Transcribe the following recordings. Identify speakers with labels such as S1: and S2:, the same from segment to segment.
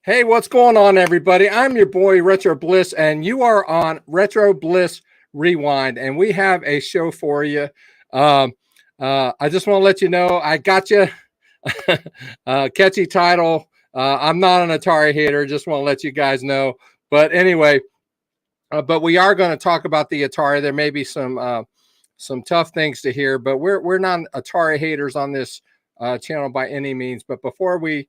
S1: Hey, what's going on, everybody? I'm your boy, Retro Bliss, and you are on Retro Bliss Rewind, and we have a show for you. I just want to let you know I got you. Catchy title. I'm not an Atari hater. Just want to let you guys know. But anyway, but we are going to talk about the Atari. There may be some tough things to hear, but we're not Atari haters on this channel by any means. But before we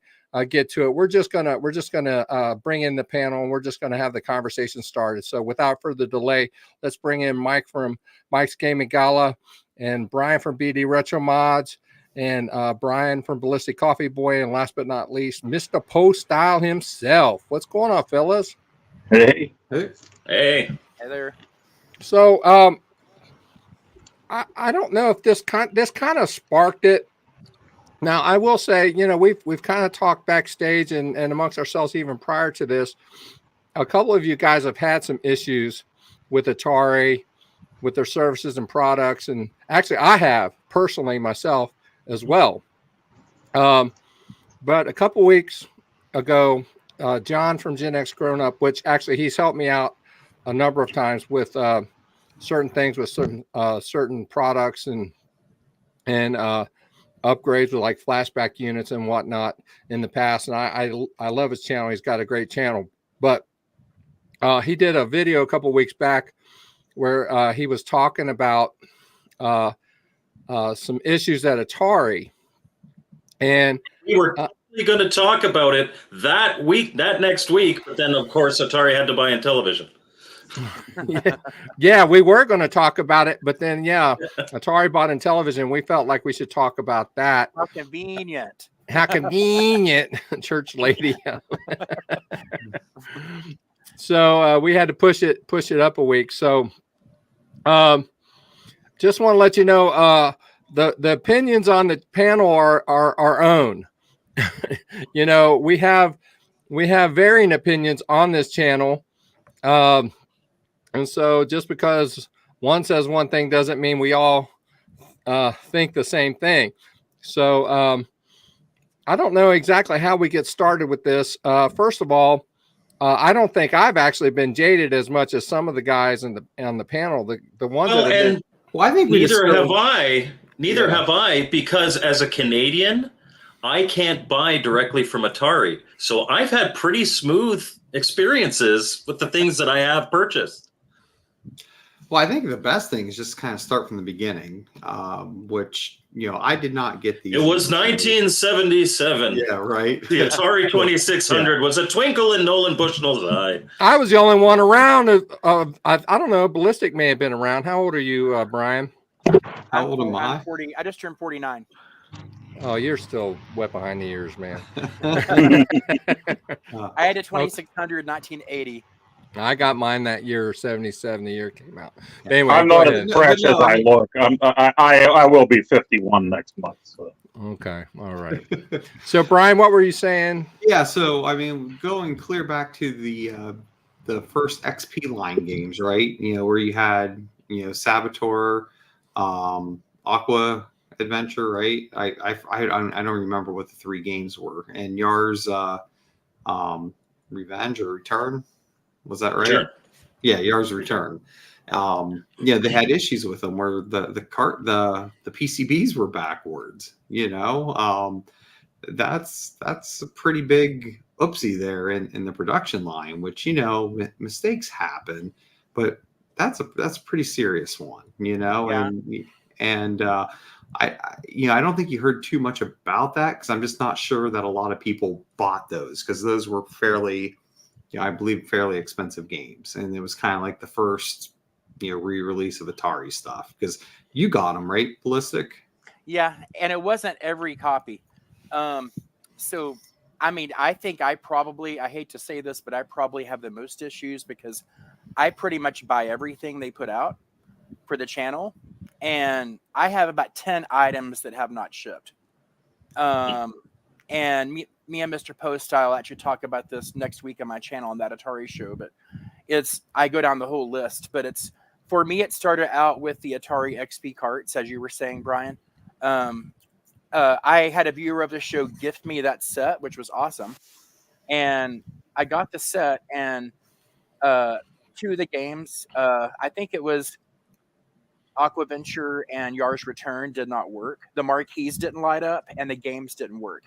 S1: get to it, we're just gonna bring in the panel, and we're just gonna have the conversation started. So without further delay, let's bring in Mike from Mike's Gaming Gala, and Brian from BD Retro Mods, and Brian from Ballistic Coffee Boy, and last but not least, Mr. Post Style himself. What's going on, fellas?
S2: Hey
S3: there.
S1: So I don't know if this kind of sparked it. Now, I will say, we've kind of talked backstage and amongst ourselves even prior to this. A couple of you guys have had some issues with Atari, with their services and products. And actually, I have personally myself as well. But a couple weeks ago, John from Gen X Grown Up, which actually he's helped me out a number of times with certain things with certain products and upgrades with like flashback units and whatnot in the past. And I love his channel. He's got a great channel, but he did a video a couple weeks back where he was talking about some issues at Atari. And
S2: we were going to talk about it that next week, but then of course Atari had to buy Intellivision.
S1: Yeah, we were going to talk about it, but then Atari bought Intellivision. We felt like we should talk about that.
S3: How convenient.
S1: How convenient, church lady. So we had to push it up a week. So just want to let you know the opinions on the panel are our own. We have varying opinions on this channel. And so just because one says one thing doesn't mean we all think the same thing. So I don't know exactly how we get started with this. First of all, I don't think I've actually been jaded as much as some of the guys on the panel. The ones that have been.
S2: Well, I think neither have I. Neither have I, because as a Canadian, I can't buy directly from Atari. So I've had pretty smooth experiences with the things that I have purchased.
S4: Well, I think the best thing is just kind of start from the beginning, which, I did not get these.
S2: It was 1977.
S4: Yeah, right.
S2: The Atari 2600 was a twinkle in Nolan Bushnell's eye.
S1: I was the only one around. I don't know. Ballistic may have been around. How old are you, Brian?
S4: How old am I?
S3: 40. I just turned 49.
S1: Oh, you're still wet behind the ears, man.
S3: I had a 2600 1980.
S1: I got mine that year, 77, the year it came out. But anyway,
S5: I'm not as fresh as I look. I will be 51 next month. So.
S1: Okay, all right. So, Brian, what were you saying?
S4: Yeah, so I mean, going clear back to the first XP line games, right? Where you had Saboteur, Aqua Adventure, right? I don't remember what the three games were, and Yar's Revenge or Return. Was that right? Sure. Yeah, Yar's Return. They had issues with them where the PCBs were backwards. That's a pretty big oopsie there in the production line, which mistakes happen, but that's a pretty serious one.
S3: Yeah.
S4: And I don't think you heard too much about that because I'm just not sure that a lot of people bought those because those were fairly. I believe fairly expensive games, and it was kind of like the first, re-release of Atari stuff because you got them, right, Ballistic?
S3: Yeah, and it wasn't every copy. So, I mean, I think I hate to say this, but I probably have the most issues because I pretty much buy everything they put out for the channel, and I have about 10 items that have not shipped. And me and Mr. Post Style actually talk about this next week on my channel on that Atari show, but I go down the whole list, but for me, it started out with the Atari XP carts, as you were saying, Brian. I had a viewer of the show gift me that set, which was awesome. and I got the set, and two of the games, I think it was Aquaventure and Yars Return, did not work. The marquees didn't light up, and the games didn't work.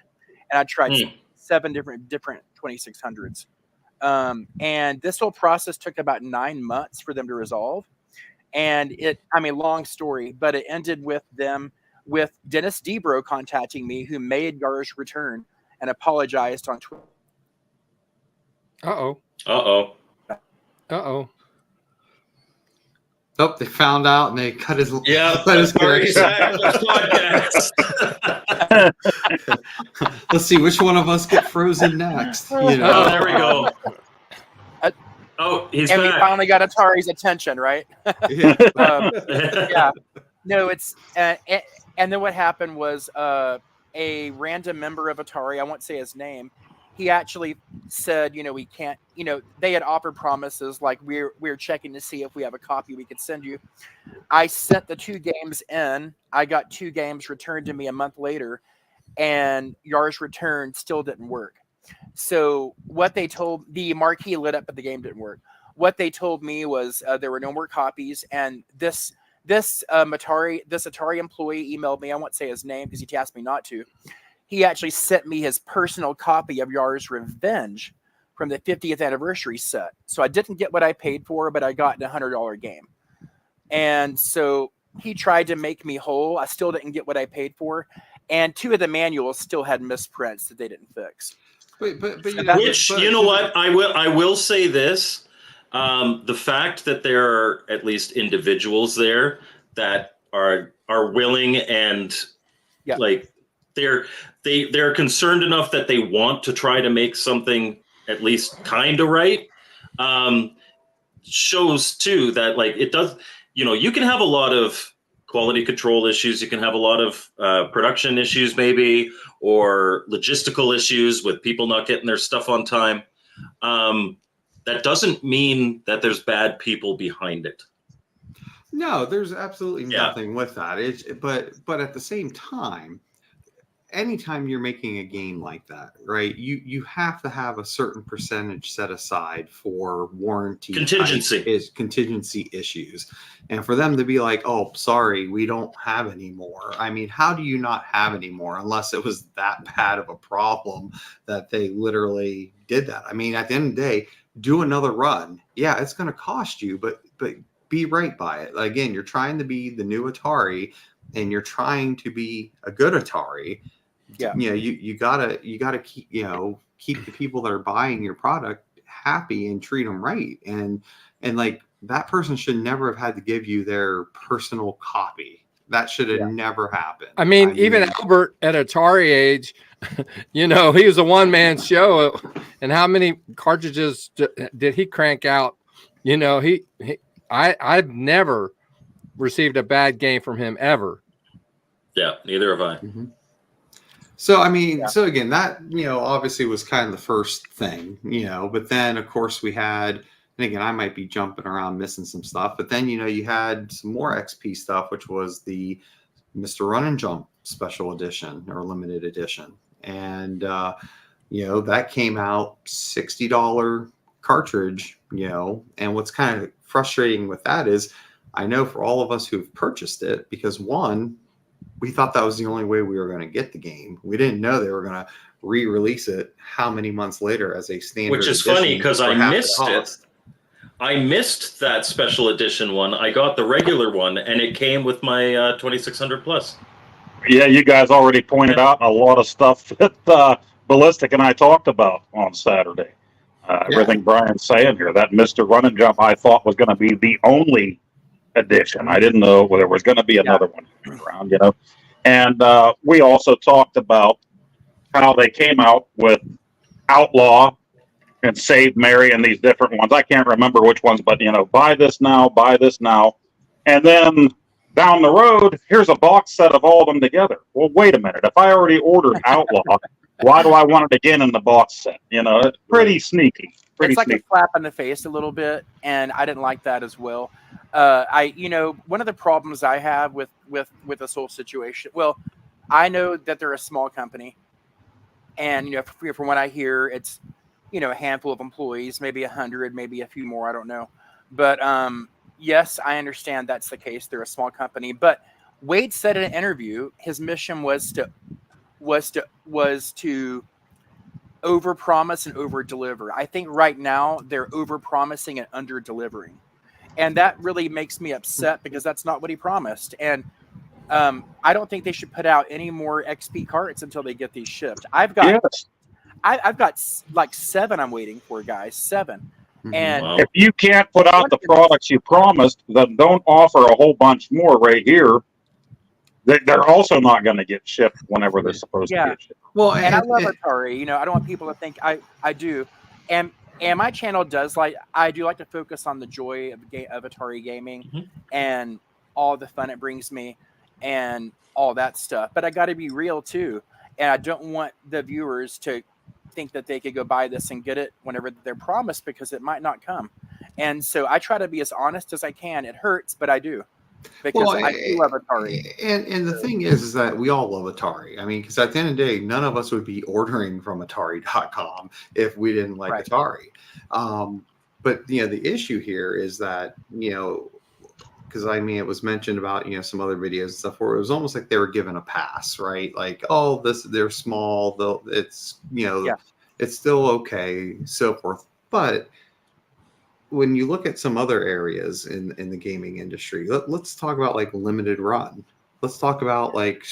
S3: And I tried 7 different 2600s. And this whole process took about 9 months for them to resolve. And long story, but it ended with Dennis Debro contacting me, who made Yars Return and apologized on Twitter.
S1: Uh-oh.
S4: Oh, they found out and they cut his
S2: podcast.
S4: Let's see which one of us get frozen next.
S2: Oh, there we go. He's
S3: and
S2: back.
S3: we finally got Atari's attention, right?
S4: Yeah.
S3: Yeah. No, it's and then what happened was a random member of Atari, I won't say his name, he actually said, we can't, they had offered promises like we're checking to see if we have a copy we could send you. I sent the 2 games in. I got 2 games returned to me a month later, and Yars Return still didn't work. So what they told, the marquee lit up, but the game didn't work. What they told me was there were no more copies, and this Atari employee emailed me. I won't say his name because he asked me not to. He actually sent me his personal copy of Yars Revenge from the 50th anniversary set. So I didn't get what I paid for, but I got a $100 game. And so he tried to make me whole. I still didn't get what I paid for. And 2 of the manuals still had misprints that they didn't fix.
S2: You know what? I will say this. The fact that there are at least individuals there that are willing and like they're concerned enough that they want to try to make something at least kind of right, shows too that like it does, you can have a lot of quality control issues. You can have a lot of production issues maybe, or logistical issues with people not getting their stuff on time. That doesn't mean that there's bad people behind it.
S4: No, there's absolutely nothing with that. But at the same time, anytime you're making a game like that, right, you have to have a certain percentage set aside for warranty contingency issues. And for them to be like, oh, sorry, we don't have any more. I mean, how do you not have any more unless it was that bad of a problem that they literally did that? I mean, at the end of the day, do another run. Yeah, it's going to cost you, but be right by it. Again, you're trying to be the new Atari, and you're trying to be a good Atari. Yeah, you gotta keep keep the people that are buying your product happy and treat them right. And like that person should never have had to give you their personal copy. That should have never happened.
S1: I mean, even Albert at Atari age, he was a one-man show. And how many cartridges did he crank out? I've never received a bad game from him ever.
S2: Yeah, neither have I.
S4: Mm-hmm. So, I mean, so again, that, obviously was kind of the first thing, but then of course we had, and again, I might be jumping around missing some stuff, but then, you had some more XP stuff, which was the Mr. Run and Jump special edition or limited edition. And, that came out $60 cartridge, and what's kind of frustrating with that is I know for all of us who've purchased it, because one, we thought that was the only way we were going to get the game. We didn't know they were going to re-release it how many months later as a standard.
S2: Which is funny because I missed it. I missed that special edition one. I got the regular one, and it came with my 2600 Plus.
S5: Yeah, you guys already pointed out a lot of stuff that Ballistic and I talked about on Saturday. Everything Brian's saying here, that Mr. Run and Jump, I thought was going to be the only edition. I didn't know there was going to be another one around, And we also talked about how they came out with Outlaw and Save Mary and these different ones. I can't remember which ones, but buy this now. And then down the road, here's a box set of all of them together. Well, wait a minute. If I already ordered Outlaw, why do I want it again in the box set? It's pretty sneaky.
S3: It's like a slap in the face a little bit, and I didn't like that as well. One of the problems I have with this whole situation, well, I know that they're a small company, and from what I hear, a handful of employees, maybe 100, maybe a few more, I don't know. But yes, I understand that's the case. They're a small company, but Wade said in an interview his mission was to overpromise and overdeliver. I think right now they're overpromising and underdelivering, and that really makes me upset because that's not what he promised. And I don't think they should put out any more XP carts until they get these shipped. I've got like 7 I'm waiting for, guys. 7. And
S2: Wow.
S5: If you can't put out the products you promised, then don't offer a whole bunch more right here. They're also not going to get shipped whenever they're supposed to get shipped.
S3: Well, and I love Atari. I don't want people to think I do. And my channel does I do like to focus on the joy of Atari gaming and all the fun it brings me and all that stuff. But I got to be real too. And I don't want the viewers to think that they could go buy this and get it whenever they're promised, because it might not come. And so I try to be as honest as I can. It hurts, but I do. Because I do love Atari.
S4: And the thing is that we all love Atari. I mean, because at the end of the day, none of us would be ordering from Atari.com if we didn't like Atari. But, the issue here is that, because I mean, it was mentioned about, some other videos and stuff where it was almost like they were given a pass, right? Like, oh, they're small, it's, it's still okay, so forth. But when you look at some other areas in the gaming industry, let's talk about like limited run. Let's talk about like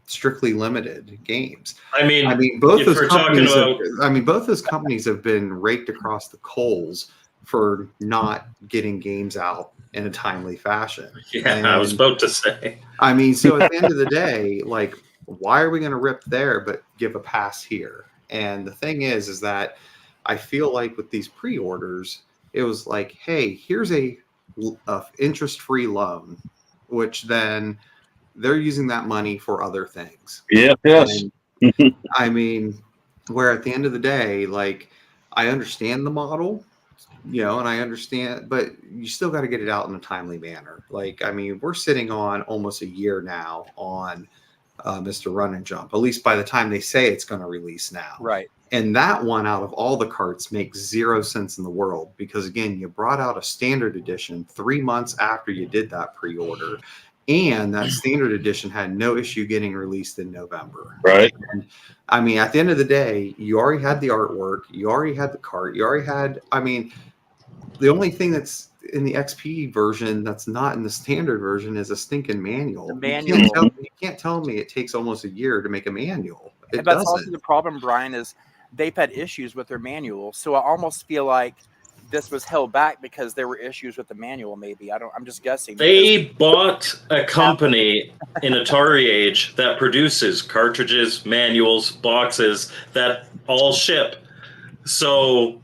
S4: strictly limited games.
S2: I mean,
S4: both those companies have been raked across the coals for not getting games out in a timely fashion.
S2: Yeah, I was about to say.
S4: I mean, so at the end of the day, like, why are we going to rip there but give a pass here? And the thing is that I feel like with these pre-orders, it was like, hey, here's a interest-free loan, which then they're using that money for other things.
S5: Yes.
S4: And, I mean, where at the end of the day, like, I understand the model, and I understand, but you still got to get it out in a timely manner. Like, I mean, we're sitting on almost a year now on Mr. Run and Jump, at least by the time they say it's going to release now.
S3: Right.
S4: And that one out of all the carts makes 0 sense in the world because, again, you brought out a standard edition 3 months after you did that pre-order. And that standard edition had no issue getting released in November.
S5: Right.
S4: And, I mean, at the end of the day, you already had the artwork. You already had the cart. You already had, I mean, the only thing that's in the XP version that's not in the standard version is a stinking manual.
S3: The manual.
S4: You can't tell me it takes almost a year to make a manual. It
S3: that's
S4: doesn't.
S3: Also the problem, Brian, is they've had issues with their manual. So I almost feel like this was held back because there were issues with the manual. Maybe I'm just guessing.
S2: They bought a company in Atari age that produces cartridges, manuals, boxes that all ship. So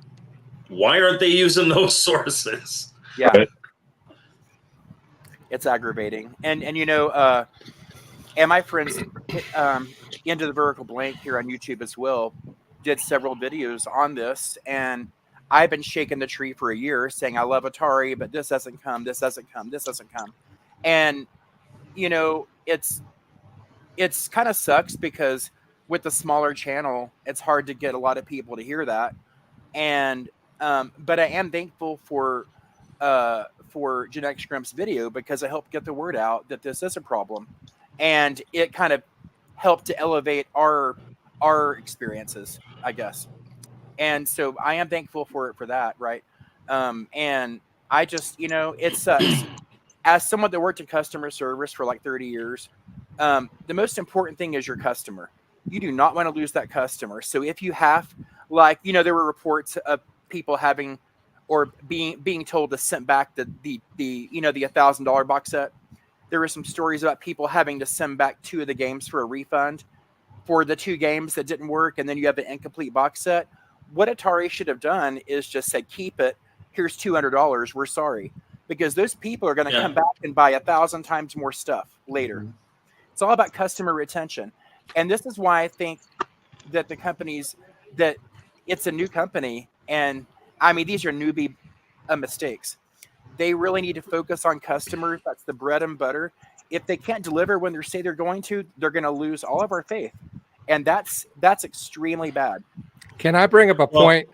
S2: why aren't they using those sources?
S3: Yeah.
S5: Right.
S3: It's aggravating. And my friends Into the Vertical Blank here on YouTube as well did several videos on this, and I've been shaking the tree for a year saying I love Atari, but this hasn't come, this hasn't come, this hasn't come. And it's kind of sucks because with the smaller channel, it's hard to get a lot of people to hear that. And but I am thankful for Genetic Scrimp's video because it helped get the word out that this is a problem, and it kind of helped to elevate our experiences, I guess. And so I am thankful for that, right? And I just, it sucks. As someone that worked in customer service for like 30 years, the most important thing is your customer. You do not want to lose that customer. So if you have, there were reports of people having or being told to send back the $1,000 box set. There were some stories about people having to send back 2 of the games for a refund for the 2 games that didn't work, and then you have an incomplete box set. What Atari should have done is just said, keep it. Here's $200. We're sorry. Because those people are going to come back and buy 1,000 times more stuff later. Mm-hmm. It's all about customer retention. And this is why I think that the companies, that it's a new company. And I mean, these are newbie mistakes. They really need to focus on customers. That's the bread and butter. If they can't deliver when they say they're going to, they're going to lose all of our faith. And that's extremely bad.
S1: Can I bring up a point?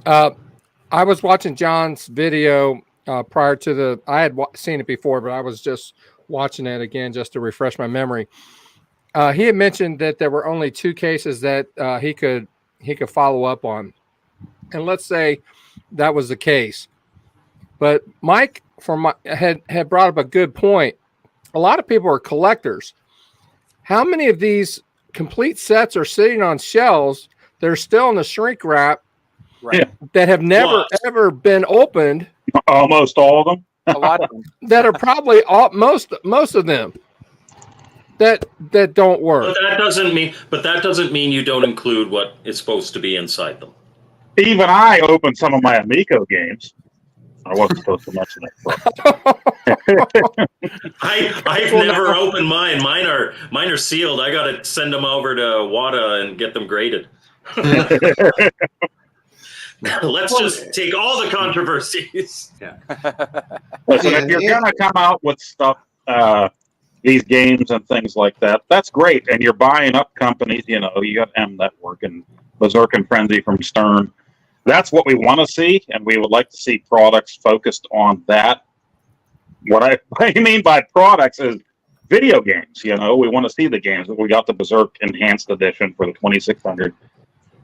S1: I was watching John's video prior to I had seen it before, but I was just watching it again just to refresh my memory. He had mentioned that there were only 2 cases that he could follow up on, and let's say that was the case. But Mike had brought up a good point. A lot of people are collectors. How many of these complete sets are sitting on shelves that are still in the shrink wrap that have never ever been opened?
S5: Almost all of them.
S3: A lot of them
S1: that are probably most of them that don't work.
S2: But that doesn't mean you don't include what is supposed to be inside them.
S5: Even I opened some of my Amico games. I wasn't supposed to mention it.
S2: I've never opened mine. Mine are sealed. I got to send them over to WADA and get them graded. Let's just take all the controversies.
S4: Yeah.
S5: Listen, if you're going to come out with stuff, these games and things like that, that's great. And you're buying up companies, you got M Network and Berserk and Frenzy from Stern. That's what we want to see, and we would like to see products focused on that. What I mean by products is video games. We want to see the games. We got the Berserk Enhanced Edition for the 2600.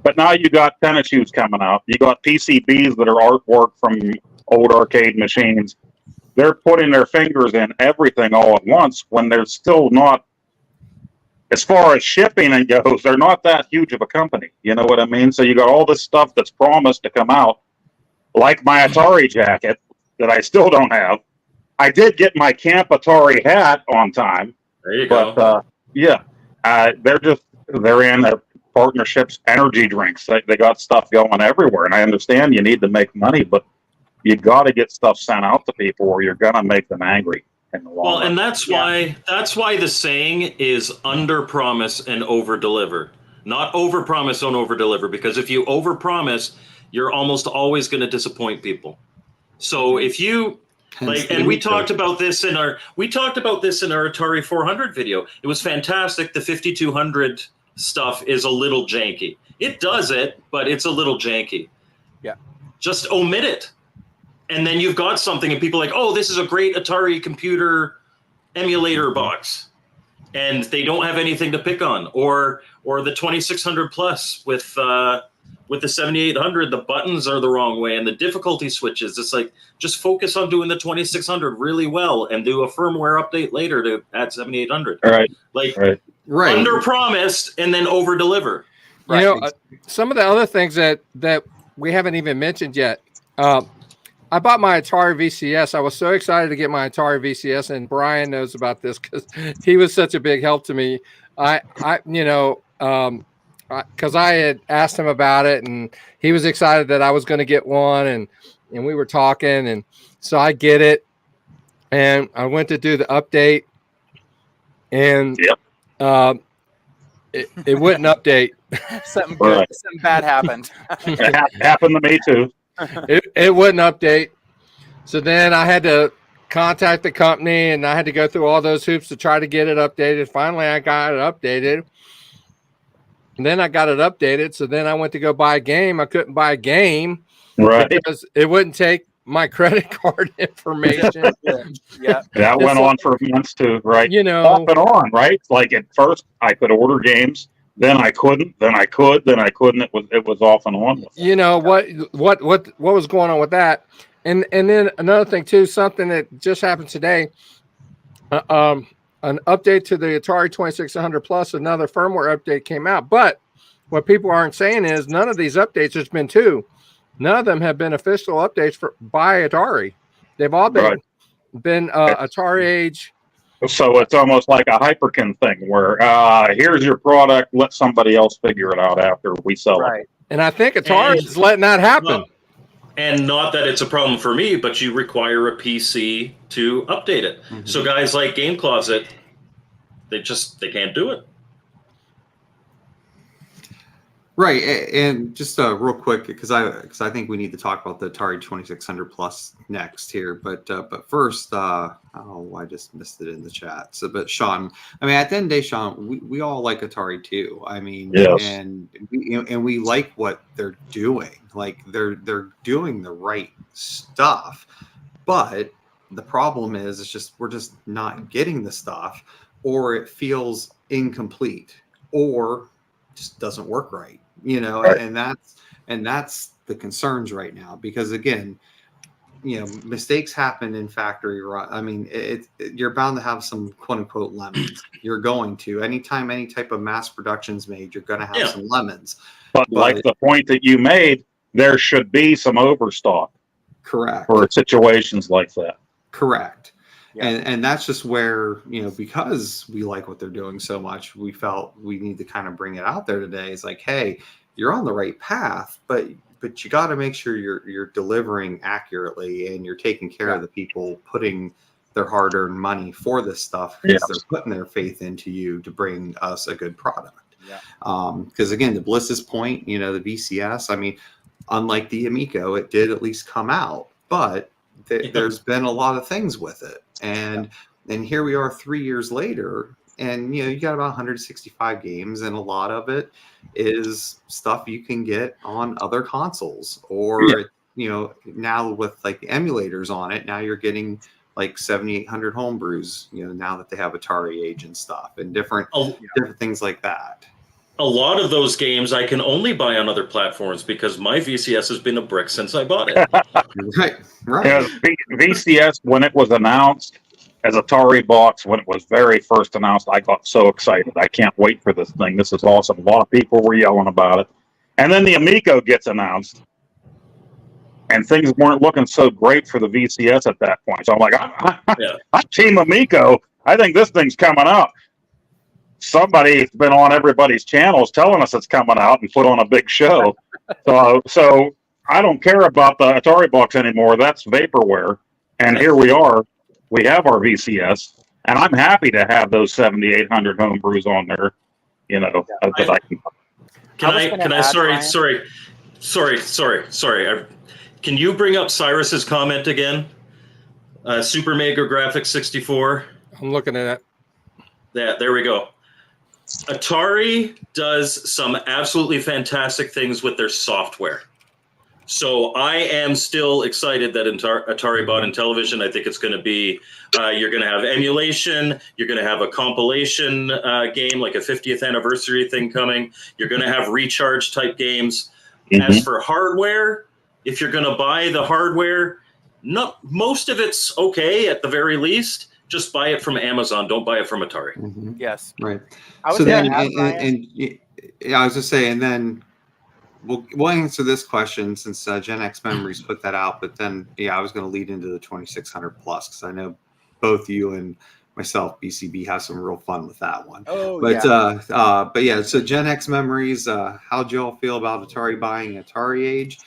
S5: But now you got tennis shoes coming out. You got PCBs that are artwork from old arcade machines. They're putting their fingers in everything all at once when they're still not, as far as shipping and goes, they're not that huge of a company. You know what I mean? So you got all this stuff that's promised to come out, like my Atari jacket that I still don't have. I did get my Camp Atari hat on time.
S2: There you go.
S5: They're in partnerships, energy drinks. They got stuff going everywhere. And I understand you need to make money, but you got to get stuff sent out to people or you're going to make them angry.
S2: Well, and that's why the saying is under promise and over deliver, not over promise and over deliver. Because if you over promise, you're almost always going to disappoint people. So if you and we talked about this in our Atari 400 video. It was fantastic. The 5200 stuff is a little janky. It does it, but it's a little janky.
S3: Yeah,
S2: just omit it. And then you've got something and people are like, oh, this is a great Atari computer emulator box. And they don't have anything to pick on. Or the 2600 plus with the 7800, the buttons are the wrong way and the difficulty switches. It's like, just focus on doing the 2600 really well and do a firmware update later to add 7800.
S5: Right.
S2: Under promised and then over deliver.
S1: Right. Some of the other things that we haven't even mentioned yet. I bought my Atari VCS. I was so excited to get my Atari VCS, and Brian knows about this because he was such a big help to me. Because I had asked him about it, and he was excited that I was going to get one, and we were talking, and so I get it, and I went to do the update, and it wouldn't update.
S3: Something good, something bad happened.
S5: It happened to me too.
S1: It wouldn't update. So then I had to contact the company and I had to go through all those hoops to try to get it updated. Finally, I got it updated. And then I got it updated. So then I went to go buy a game. I couldn't buy a game because it wouldn't take my credit card information.
S5: That went on for months too, right? Off and on, right? Like at first I could order games. Then I couldn't. Then I could. Then I couldn't. It was off and on.
S1: What was going on with that? And then another thing too, something that just happened today. An update to the Atari 2600 Plus, another firmware update came out. But what people aren't saying is none of these updates. There's been 2. None of them have been official updates by Atari. They've all been Atari Age.
S5: So it's almost like a Hyperkin thing where here's your product, let somebody else figure it out after we sell it.
S1: And I think Atari is letting that happen.
S2: And not that it's a problem for me, but you require a PC to update it. Mm-hmm. So guys like Game Closet, they can't do it.
S4: Right, and just real quick, because I think we need to talk about the Atari 2600 Plus next here, but first, I just missed it in the chat. So, but Sean, I mean, at the end of the day, Sean, we all like Atari too. I mean,
S5: Yes.
S4: and we like what they're doing. Like they're doing the right stuff, but the problem is, it's just we're just not getting the stuff, or it feels incomplete, or just doesn't work right.
S5: Right.
S4: And that's the concerns right now, because again, mistakes happen in factory run. I mean, you're bound to have some quote unquote lemons. You're going to, anytime any type of mass production's made, you're going to have some lemons.
S5: But like the point that you made, there should be some overstock.
S4: Correct.
S5: For situations like that.
S4: Correct.
S3: Yeah.
S4: And that's just where, because we like what they're doing so much, we felt we need to kind of bring it out there today. It's like, hey, you're on the right path, but you got to make sure you're delivering accurately, and you're taking care of the people putting their hard-earned money for this stuff, because they're putting their faith into you to bring us a good product.
S3: Yeah.
S4: Because again, to Bliss's point, the VCS, I mean, unlike the Amico, it did at least come out, but there's been a lot of things with it, and here we are 3 years later, and you got about 165 games, and a lot of it is stuff you can get on other consoles, or now with like the emulators on it, now you're getting like 7,800 homebrews, now that they have Atari Age and stuff, and different things like that.
S2: A lot of those games I can only buy on other platforms because my VCS has been a brick since I bought it.
S4: Right.
S5: Yeah, VCS, when it was announced as Atari box, when it was very first announced, I got so excited. I can't wait for this thing. This is awesome. A lot of people were yelling about it. And then the Amico gets announced, and things weren't looking so great for the VCS at that point. So I'm like, I'm Team Amico. I think this thing's coming out. Somebody's been on everybody's channels telling us it's coming out and put on a big show. So I don't care about the Atari box anymore. That's vaporware. And here we are. We have our VCS, and I'm happy to have those 7,800 homebrews on there. That I can.
S2: Sorry. Can you bring up Cyrus's comment again? Super Mega Graphics 64.
S1: I'm looking at it.
S2: There we go. Atari does some absolutely fantastic things with their software. So I am still excited that Atari bought Intellivision. I think it's going to be, you're going to have emulation. You're going to have a compilation game, like a 50th anniversary thing coming. You're going to have recharge type games. Mm-hmm. As for hardware, if you're going to buy the hardware, most of it's okay at the very least. Just buy it from Amazon. Don't buy it from Atari.
S4: Mm-hmm.
S3: Yes.
S4: Right.
S3: I was
S4: so then,
S3: I
S4: was just saying, then we'll answer this question since Gen X Memories put that out. But then, I was going to lead into the 2600 Plus, because I know both you and myself, BCB, have some real fun with that one.
S3: Oh,
S4: but yeah. So Gen X Memories, how'd you all feel about Atari buying Atari Age?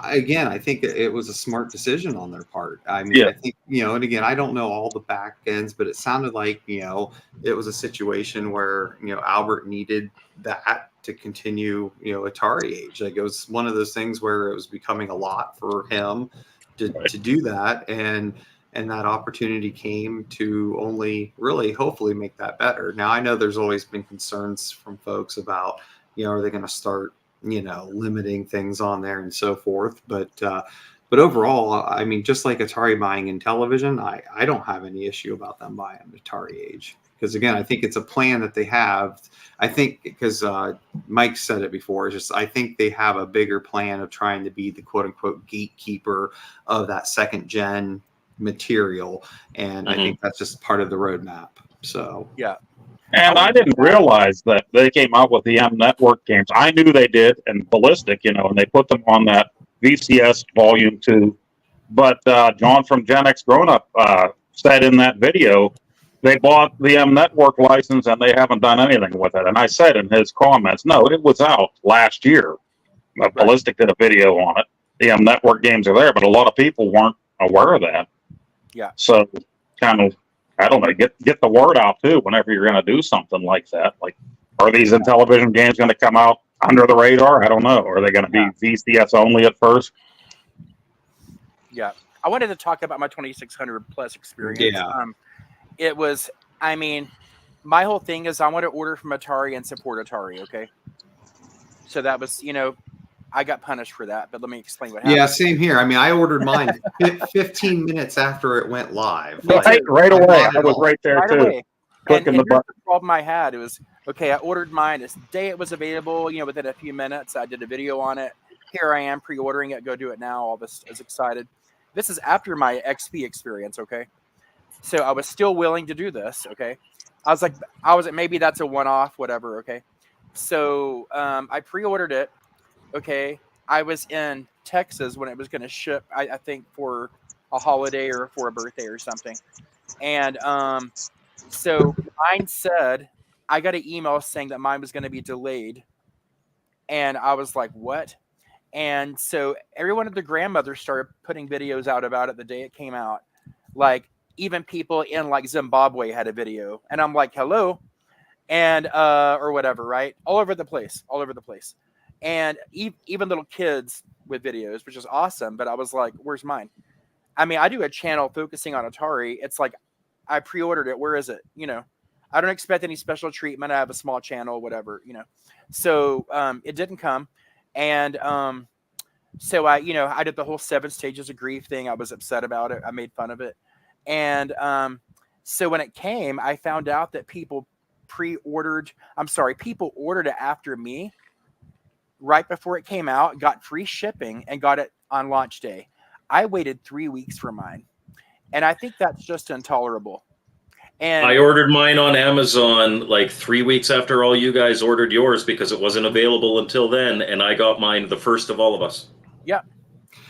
S4: Again, I think it was a smart decision on their part. I mean, I think, and again, I don't know all the back ends, but it sounded like, it was a situation where, Albert needed that to continue, Atari Age. Like, it was one of those things where it was becoming a lot for him to do that. And that opportunity came to only really hopefully make that better. Now, I know there's always been concerns from folks about, are they going to start limiting things on there and so forth. But overall, I mean, just like Atari buying Intellivision, I don't have any issue about them buying Atari Age. Because again, I think it's a plan that they have. I think because Mike said it before, I think they have a bigger plan of trying to be the quote unquote gatekeeper of that second gen material. And I think that's just part of the roadmap. So,
S3: yeah.
S5: And I didn't realize that they came out with the M Network games. I knew they did, and Ballistic, and they put them on that VCS Volume 2. But John from Gen X Grown Up said in that video, they bought the M Network license and they haven't done anything with it. And I said in his comments, no, it was out last year. Ballistic did a video on it. The M Network games are there, but a lot of people weren't aware of that.
S3: Yeah.
S5: So kind of, I don't know, get the word out too whenever you're going to do something like that. Like, are these Intellivision games going to come out under the radar? I don't know. Are they going to be VCS only at first?
S3: Yeah. I wanted to talk about my 2600 plus experience.
S4: Yeah.
S3: It was, I mean, my whole thing is I want to order from Atari and support Atari. Okay. So that was, I got punished for that, but let me explain what happened.
S4: Yeah, same here. I mean, I ordered mine 15 minutes after it went live.
S5: Right away. I was right there
S3: right
S5: too.
S3: Away.
S5: Clicking
S3: and
S5: the button.
S3: The problem I had, it was, okay, I ordered mine. The day it was available, within a few minutes, I did a video on it. Here I am pre-ordering it. Go do it now. All this is excited. This is after my XP experience, okay? So I was still willing to do this, okay? I was like, maybe that's a one-off, whatever, okay? So I pre-ordered it, okay? I was in Texas when it was going to ship, I think for a holiday or for a birthday or something. And so mine said, I got an email saying that mine was going to be delayed. And I was like, what? And so everyone at the grandmother started putting videos out about it the day it came out. Like even people in like Zimbabwe had a video. And I'm like, hello. And, or whatever, right? All over the place. And even little kids with videos, which is awesome. But I was like, where's mine? I mean, I do a channel focusing on Atari. It's like, I pre-ordered it. Where is it? I don't expect any special treatment. I have a small channel, whatever, So it didn't come. And so I did the whole 7 stages of grief thing. I was upset about it. I made fun of it. And so when it came, I found out that people ordered it after me right before it came out, got free shipping and got it on launch day. I waited 3 weeks for mine. And I think that's just intolerable. And
S2: I ordered mine on Amazon like 3 weeks after all you guys ordered yours because it wasn't available until then. And I got mine the first of all of us.
S3: Yeah.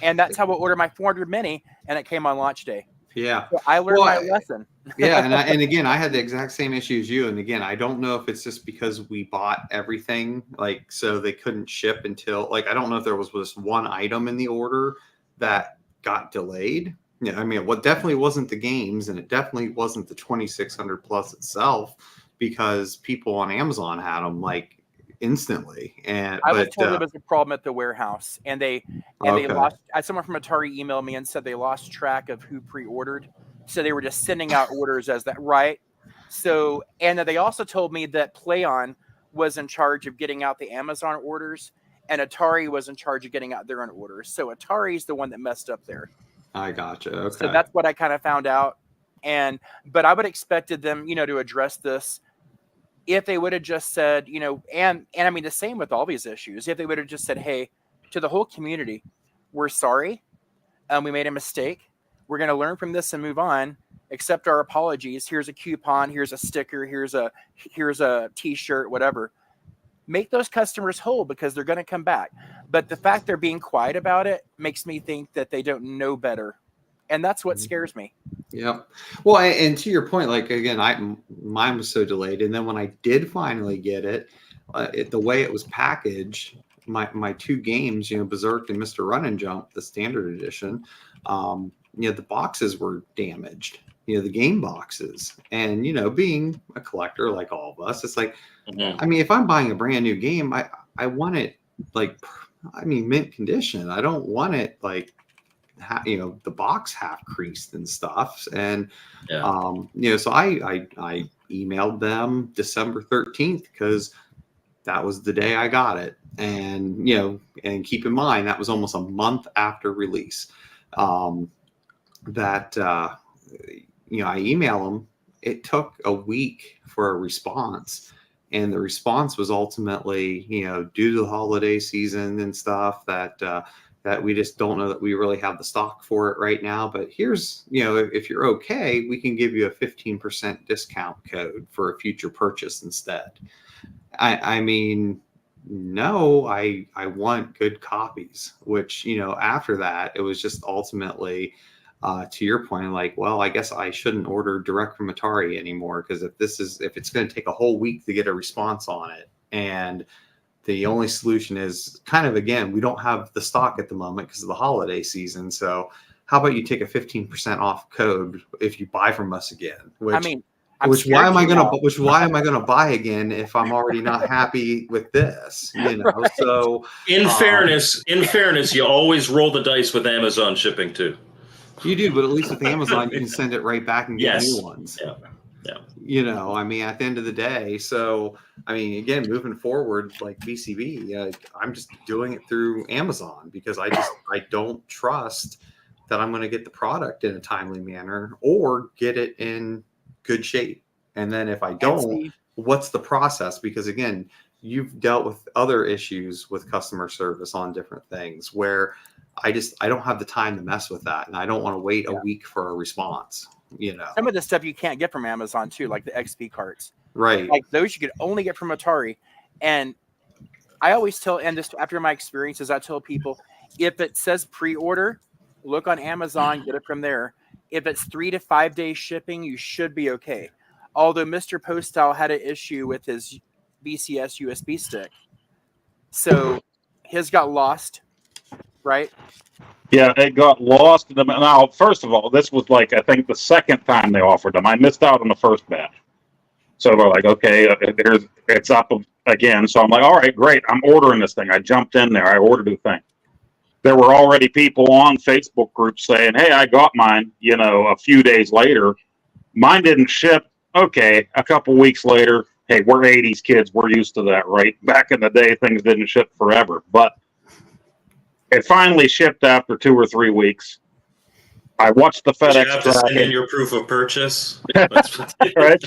S3: And that's how I ordered my 400 mini and it came on launch day.
S4: Yeah.
S3: So I learned my lesson.
S4: Yeah. And again, I had the exact same issue as you. And again, I don't know if it's just because we bought everything, like, so they couldn't ship until, like, I don't know if there was just one item in the order that got delayed. Yeah, I mean, what definitely wasn't the games, and it definitely wasn't the 2600 plus itself, because people on Amazon had them like instantly. And
S3: I was told there was a problem at the warehouse, and they lost. Someone from Atari emailed me and said they lost track of who pre-ordered, so they were just sending out orders as that, right? So, and they also told me that PlayOn was in charge of getting out the Amazon orders, and Atari was in charge of getting out their own orders. So Atari's the one that messed up there.
S4: I gotcha. Okay.
S3: So that's what I kind of found out. But I would expected them, to address this if they would have just said, and I mean, the same with all these issues. If they would have just said, hey, to the whole community, we're sorry. We made a mistake. We're going to learn from this and move on. Accept our apologies. Here's a coupon. Here's a sticker. Here's a t-shirt, whatever. Make those customers whole because they're going to come back. But the fact they're being quiet about it makes me think that they don't know better. And that's what scares me.
S4: Yeah. Well, and to your point, like, again, mine was so delayed. And then when I did finally get it, the way it was packaged, my 2 games, Berserk and Mr. Run and Jump, the standard edition, the boxes were damaged, the game boxes. And, being a collector like all of us, it's like, I mean, if I'm buying a brand new game, I want it mint condition. I don't want it like, the box half creased and stuff. And, so I emailed them December 13th because that was the day I got it. And, and keep in mind, that was almost a month after release. I email them. It took a week for a response. And the response was ultimately, due to the holiday season and stuff, that we just don't know that we really have the stock for it right now. But here's, if you're okay, we can give you a 15% discount code for a future purchase instead. I mean, no, I want good copies, which, after that, it was just ultimately, to your point, like, well, I guess I shouldn't order direct from Atari anymore, because if it's going to take a whole week to get a response on it, and the only solution is kind of, again, we don't have the stock at the moment because of the holiday season. So how about you take a 15% off code if you buy from us again? Which,
S3: I mean,
S4: Why am I gonna buy again if I'm already not happy with this? You know,
S3: Right.
S4: so
S2: In fairness, you always roll the dice with Amazon shipping too.
S4: you do, but at least with Amazon, you can send it right back and get new ones.
S2: Yeah.
S4: You know, I mean, at the end of the day, so I mean, again, moving forward, like BCB, I'm just doing it through Amazon because I don't trust that I'm going to get the product in a timely manner or get it in good shape. And then if I don't, what's the process? Because again, you've dealt with other issues with customer service on different things where I don't have the time to mess with that, and I don't want to wait a week for a response. You know,
S3: some of the stuff you can't get from Amazon too, like the XP carts,
S4: right?
S3: Like those you could only get from Atari. And I always tell, and this after my experiences, I tell people, if it says pre-order, look on Amazon, get it from there. If it's 3 to 5 days shipping, you should be okay. Although Mr. Postal had an issue with his VCS USB stick, so his got lost, right?
S5: Yeah, it got lost. Now, first of all, this was like, I think the second time they offered them. I missed out on the first batch. So we're like, okay, it's up again. So I'm like, all right, great. I'm ordering this thing. I jumped in there. I ordered the thing. There were already people on Facebook groups saying, hey, I got mine, you know, a few days later. Mine didn't ship. Okay, a couple weeks later, hey, we're 80s kids. We're used to that, right? Back in the day, things didn't ship forever. But it finally shipped after 2 or 3 weeks. I watched the FedEx.
S2: You have to send in your proof of purchase.
S5: Right.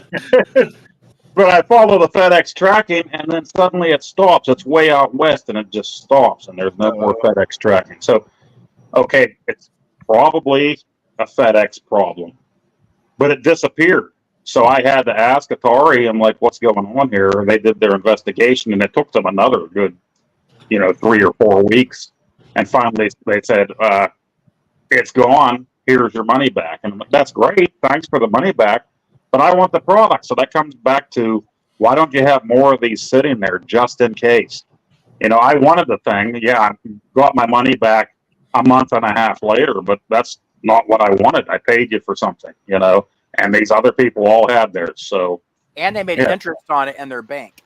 S5: But I follow the FedEx tracking, and then suddenly it stops. It's way out west, and it just stops, and there's no more FedEx tracking. So, okay, it's probably a FedEx problem, but it disappeared. So I had to ask Atari. I'm like, what's going on here? And they did their investigation, and it took them another good, 3 or 4 weeks. And finally, they said, it's gone. Here's your money back. And that's great. Thanks for the money back. But I want the product. So that comes back to, why don't you have more of these sitting there just in case? I wanted the thing. Yeah, I got my money back a month and a half later, but that's not what I wanted. I paid you for something, and these other people all had theirs. So,
S3: and they made interest on it in their bank.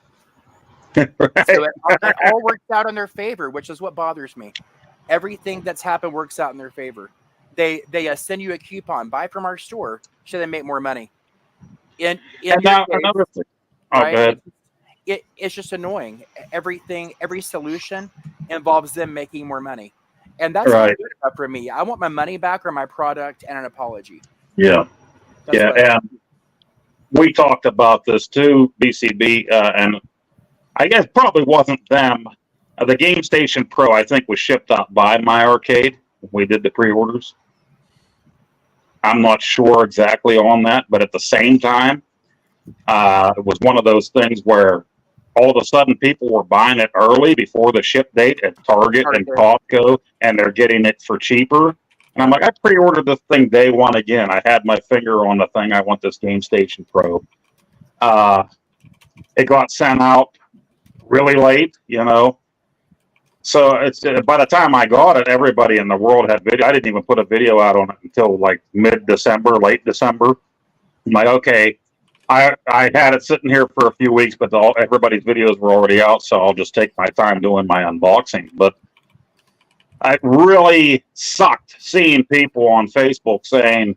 S5: Right.
S3: So it all works out in their favor, which is what bothers me. Everything that's happened works out in their favor. They send you a coupon, buy from our store, so they make more money. In
S5: now, another thing. Oh,
S3: right?
S5: go ahead.
S3: It's just annoying. Every solution involves them making more money, and that's
S5: right.
S3: not good enough for me. I want my money back or my product and an apology.
S5: Yeah, and we talked about this too, BCB, and I guess probably wasn't them. The Game Station Pro, I think, was shipped out by My Arcade. We did the pre-orders. I'm not sure exactly on that, but at the same time, it was one of those things where all of a sudden people were buying it early before the ship date at Target and Costco, and they're getting it for cheaper. And I'm like, I pre-ordered this thing day one again. I had my finger on the thing. I want this Game Station Pro. It got sent out really late, So it's by the time I got it, everybody in the world had video. I didn't even put a video out on it until like mid-December, late December. I'm like, okay, I had it sitting here for a few weeks, but everybody's videos were already out, so I'll just take my time doing my unboxing. But it really sucked seeing people on Facebook saying,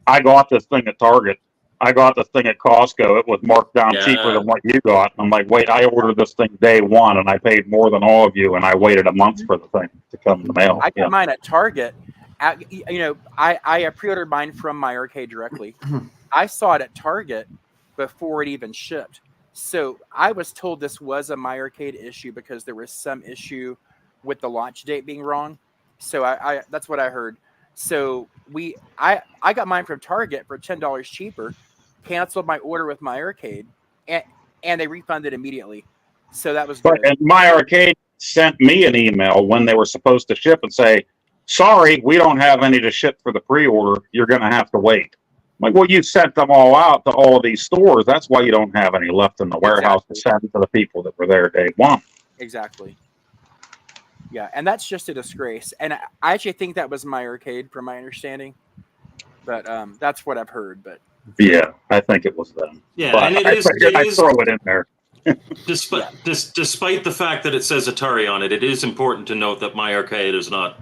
S5: I got this thing at Target. I got this thing at Costco. It was marked down cheaper than what you got. I'm like, wait, I ordered this thing day one, and I paid more than all of you, and I waited a month for the thing to come in the mail.
S3: I got mine at Target. I pre-ordered mine from My Arcade directly. I saw it at Target before it even shipped. So I was told this was a My Arcade issue because there was some issue with the launch date being wrong. So I that's what I heard. So I got mine from Target for $10 cheaper, canceled my order with My Arcade, and they refunded immediately. So that was good.
S5: And My Arcade sent me an email when they were supposed to ship and say, sorry, we don't have any to ship for the pre-order. You're going to have to wait. I'm like, well, you sent them all out to all of these stores. That's why you don't have any left in the warehouse to send to the people that were there day one.
S3: Exactly. Yeah, and that's just a disgrace. And I actually think that was My Arcade, from my understanding. But that's what I've heard. But
S5: Yeah, I think it was them.
S2: Yeah,
S5: But
S2: and
S5: I figured I'd throw it in there.
S2: Despite the fact that it says Atari on it, it is important to note that My Arcade is not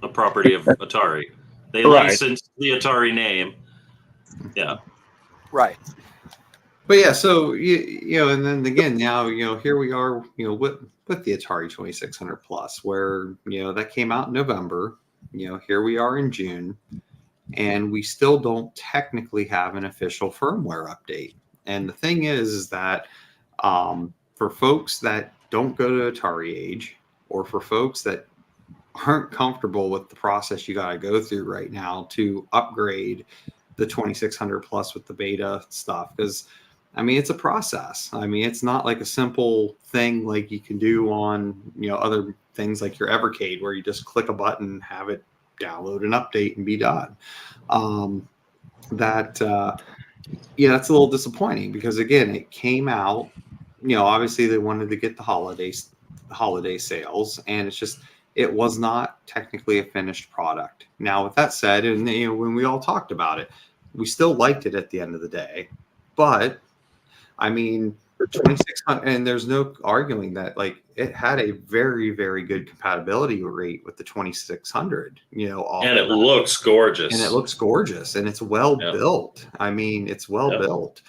S2: a property of Atari. They
S5: Right.
S2: licensed the Atari name. Yeah.
S3: Right.
S4: But yeah, so you know, and then again, now here we are, with the Atari 2600 Plus, where that came out in November. Here we are in June, and we still don't technically have an official firmware update. And the thing is that for folks that don't go to Atari age, or for folks that aren't comfortable with the process you got to go through right now to upgrade the 2600 Plus with the beta stuff, because it's a process. It's not like a simple thing like you can do on other things like your Evercade, where you just click a button, have it download an update, and be done. That's a little disappointing, because again, it came out. Obviously they wanted to get the holiday sales, and it was not technically a finished product. Now, with that said, and when we all talked about it, we still liked it at the end of the day, but 2600, and there's no arguing that, like, it had a very, very good compatibility rate with the 2600,
S2: And it looks gorgeous.
S4: And it's well built. It's well built.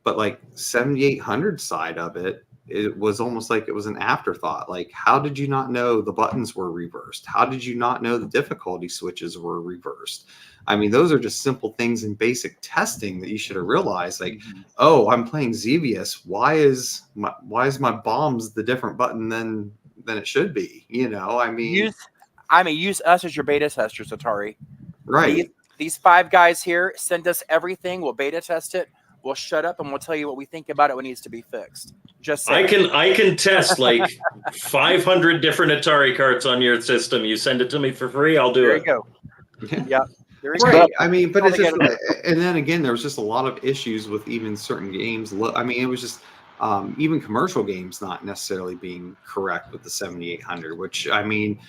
S4: But like 7800 side of it, it was almost like it was an afterthought. Like, how did you not know the buttons were reversed? How did you not know the difficulty switches were reversed? Those are just simple things in basic testing that you should have realized. Like, oh, I'm playing Xevious. Why is my bombs the different button than it should be? Use
S3: us as your beta testers, Atari.
S4: Right.
S3: These 5 guys here, send us everything. We'll beta test it. We'll shut up and we'll tell you what we think about it when it needs to be fixed. Just saying.
S2: I can test like 500 different Atari carts on your system. You send it to me for free, I'll do it.
S3: There you go. Yeah. There you
S4: Right.
S3: go.
S4: But it's just, and then again, there was just a lot of issues with even certain games. It was just even commercial games not necessarily being correct with the 7800, which again,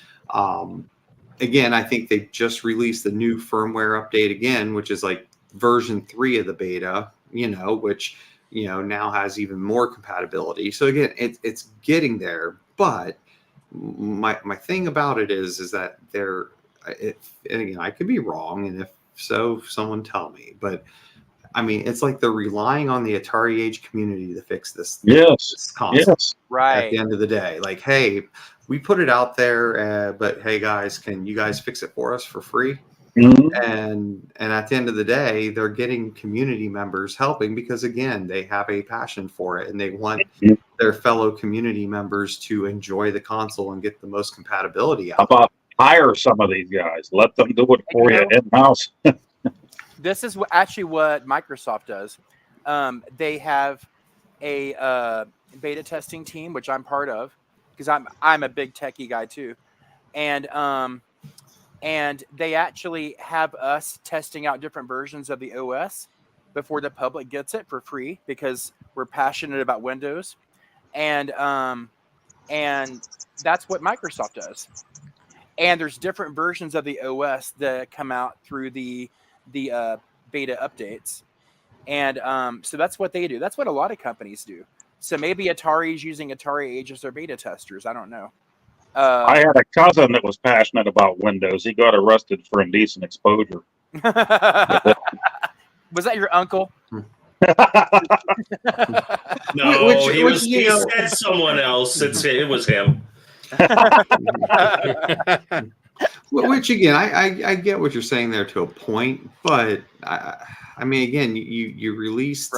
S4: I think they just released the new firmware update again, which is like version 3 of the beta, which now has even more compatibility. So again, it's getting there. But my thing about it is that and again, I could be wrong, and if so, someone tell me. But it's like they're relying on the Atari age community to fix this. This console.
S5: Yes.
S3: Right.
S4: At the end of the day, like, hey, we put it out there, but hey guys, can you guys fix it for us for free?
S5: Mm-hmm.
S4: And at the end of the day, they're getting community members helping, because again, they have a passion for it, and they want their fellow community members to enjoy the console and get the most compatibility out.
S5: How about hire some of these guys? Let them do it for you in-house.
S3: This is actually what Microsoft does. They have a beta testing team, which I'm part of, because I'm a big techie guy too, and they actually have us testing out different versions of the OS before the public gets it for free, because we're passionate about Windows, and that's what Microsoft does. And there's different versions of the OS that come out through the beta updates. And so that's what they do. That's what a lot of companies do. So maybe Atari's using Atari Age as their beta testers. I don't know.
S5: I had a cousin that was passionate about Windows. He got arrested for indecent exposure.
S3: Was that your uncle?
S2: No, he said someone else. It was him.
S4: Which again, I get what you're saying there to a point, but again, you released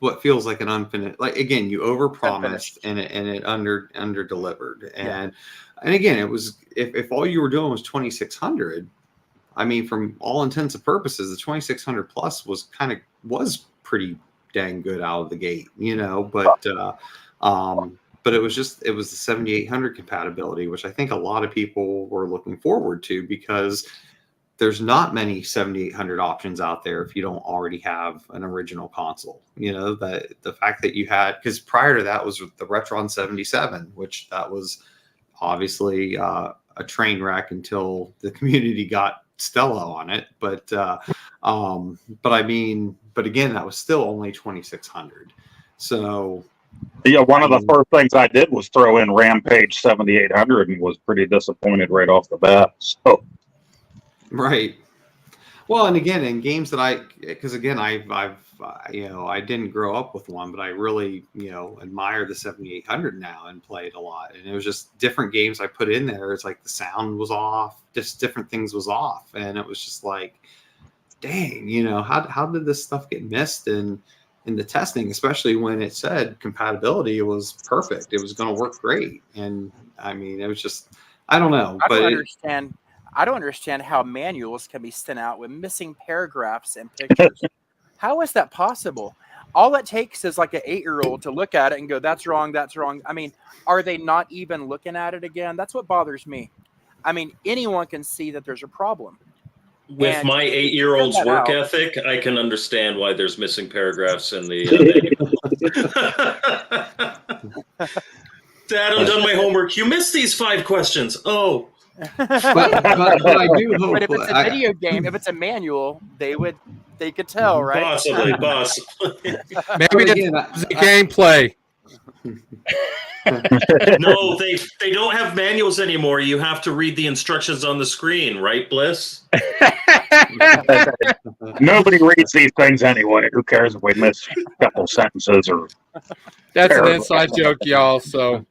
S4: what feels like an unfinished. Like, again, you overpromised and it under delivered, and again, it was if all you were doing was 2600. From all intents and purposes, the 2600 Plus was pretty dang good out of the gate, but it was the 7800 compatibility, which I think a lot of people were looking forward to, because there's not many 7800 options out there if you don't already have an original console. The fact that you had, because prior to that was the Retron 77, which that was obviously a train wreck until the community got Stella on it, but I mean, but again, that was still only 2,600. So
S5: yeah, one of the first things I did was throw in Rampage 7800 and was pretty disappointed right off the bat. So
S4: right. Well, and again, in games that because again, I've I didn't grow up with one, but I really admire the 7800 now and play it a lot. And it was just different games I put in there. It's like the sound was off, just different things was off, and it was just like, dang, how did this stuff get missed in the testing, especially when it said compatibility was perfect, it was going to work great. And I mean, it was just, I don't know,
S3: I don't understand how manuals can be sent out with missing paragraphs and pictures. How is that possible? All it takes is like an 8-year-old to look at it and go, that's wrong, that's wrong. I mean, are they not even looking at it again? That's what bothers me. I mean, anyone can see that there's a problem.
S2: With my 8-year-old's work ethic, I can understand why there's missing paragraphs in the manual. Dad, I'm done my homework. You missed these 5 questions. Oh.
S4: but I do hope.
S3: But if it's a video game, if it's a manual, they could tell, right?
S2: Possibly.
S1: Maybe it's the gameplay.
S2: No, they don't have manuals anymore. You have to read the instructions on the screen, right, Bliss?
S5: Nobody reads these things anyway. Who cares if we miss a couple sentences or?
S1: That's an inside joke, y'all. So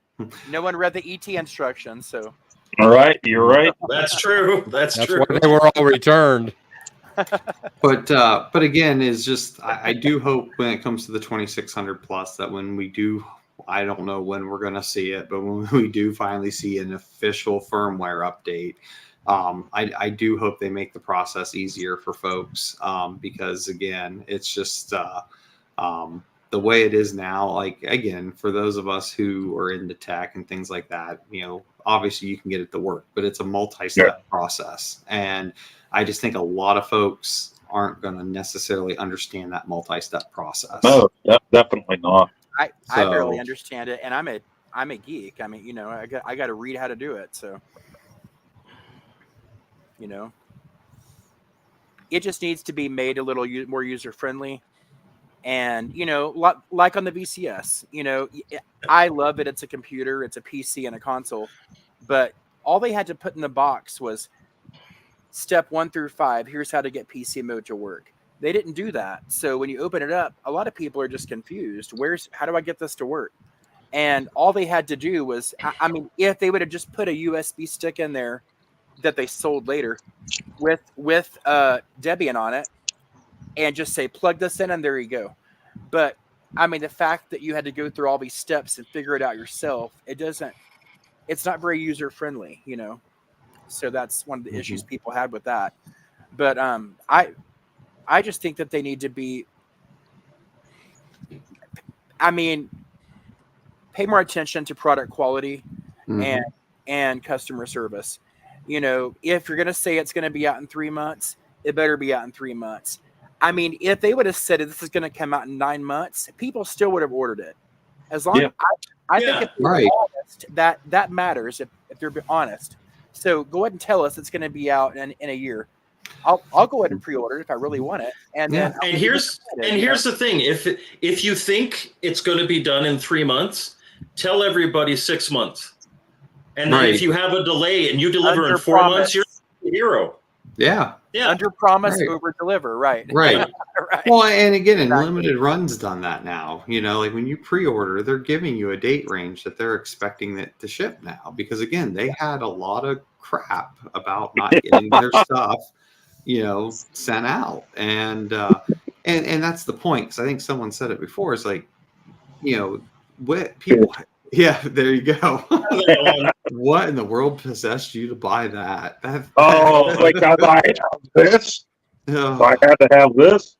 S3: no one read the ET instructions, so.
S5: All right, you're right.
S2: That's true. That's true.
S1: Why they were all returned.
S4: But again, is just I do hope when it comes to the 2600 plus that when we do, I don't know when we're going to see it, but when we do finally see an official firmware update, I do hope they make the process easier for folks, because again, it's just the way it is now. Like again, for those of us who are into tech and things like that, obviously you can get it to work, but it's a multi-step process, and I just think a lot of folks aren't going to necessarily understand that multi-step process.
S5: No, definitely not.
S3: I barely understand it, and I'm a geek. I mean, I got to read how to do it. So, it just needs to be made a little more user friendly. And like on the VCS, I love it. It's a computer, it's a PC, and a console. But all they had to put in the box was step 1 through 5. Here's how to get PC mode to work. They didn't do that. So when you open it up, a lot of people are just confused. How do I get this to work? And all they had to do was, I mean, if they would have just put a USB stick in there that they sold later with Debian on it and just say, plug this in and there you go. But I mean, the fact that you had to go through all these steps and figure it out yourself, it's not very user friendly, So that's one of the issues people had with that. But I just think that they need to be, pay more attention to product quality and customer service. If you're going to say it's going to be out in 3 months, it better be out in 3 months. I mean, if they would have said this is going to come out in 9 months, people still would have ordered it. As long as I think if they're honest, that matters if they're honest. So go ahead and tell us it's going to be out in a year. I'll go ahead and pre-order it if I really want it. And then
S2: here's the thing: if you think it's going to be done in 3 months, tell everybody 6 months. And then if you have a delay and you deliver in 4 months, you're a hero.
S4: Yeah.
S3: Under promise, over deliver. Right.
S4: Right. Well, and again, Limited Run's done that now. Like when you pre-order, they're giving you a date range that they're expecting it to ship now, because again, they had a lot of crap about not getting their stuff, sent out, and that's the point. Because I think someone said it before. It's like, what people. Yeah, there you go. What in the world possessed you to buy that?
S5: Like I have this? I had to have this?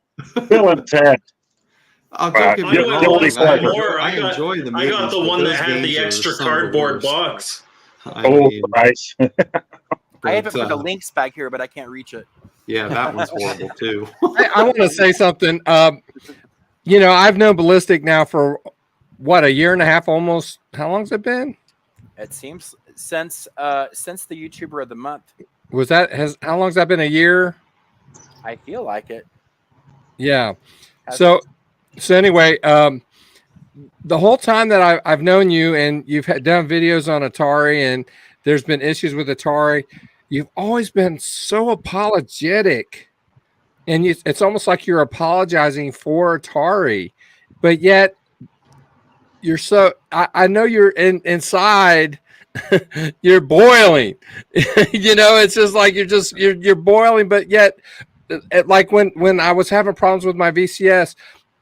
S5: Bill and Ted.
S4: I enjoy the
S2: I got the one that had the extra cardboard box.
S5: Nice.
S3: I have it for the links back here, but I can't reach it.
S4: Yeah, that one's horrible too.
S1: I want to say something. I've known Ballistic now for a year and a half almost. How long's it been?
S3: It seems since the YouTuber of the month
S1: how long has that been? A year?
S3: I feel like it.
S1: Yeah.
S3: Has
S1: So anyway, the whole time that I've known you and you've done videos on Atari and there's been issues with Atari, you've always been so apologetic, and it's almost like you're apologizing for Atari, but yet you're so. I know you're inside. You're boiling. It's just like you're boiling, but yet, like when I was having problems with my VCS.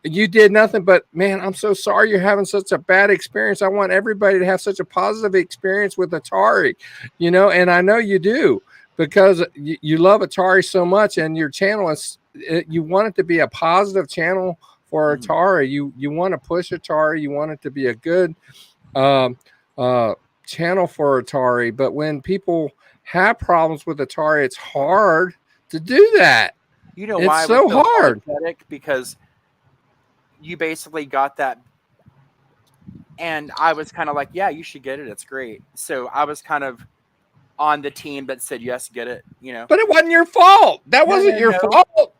S1: You did nothing but, man, I'm so sorry you're having such a bad experience. I want everybody to have such a positive experience with Atari, and I know you do because you love Atari so much, and your channel you want it to be a positive channel for Atari. You want to push Atari. You want it to be a good channel for Atari. But when people have problems with Atari, it's hard to do that.
S3: You know
S1: it's
S3: why
S1: so hard?
S3: Because you basically got that, and I was kind of like, yeah, you should get it. It's great. So I was kind of on the team that said, yes, get it,
S1: But it wasn't your fault. That wasn't your fault.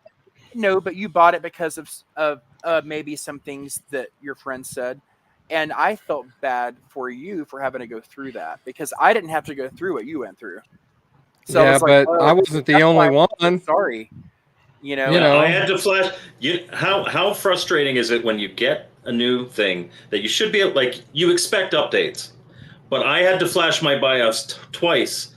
S3: No, but you bought it because of maybe some things that your friend said. And I felt bad for you for having to go through that because I didn't have to go through what you went through. So
S1: yeah,
S3: I was like,
S1: but I wasn't the only one.
S3: Sorry.
S2: I had to flash. How frustrating is it when you get a new thing that you should be like you expect updates, but I had to flash my BIOS twice,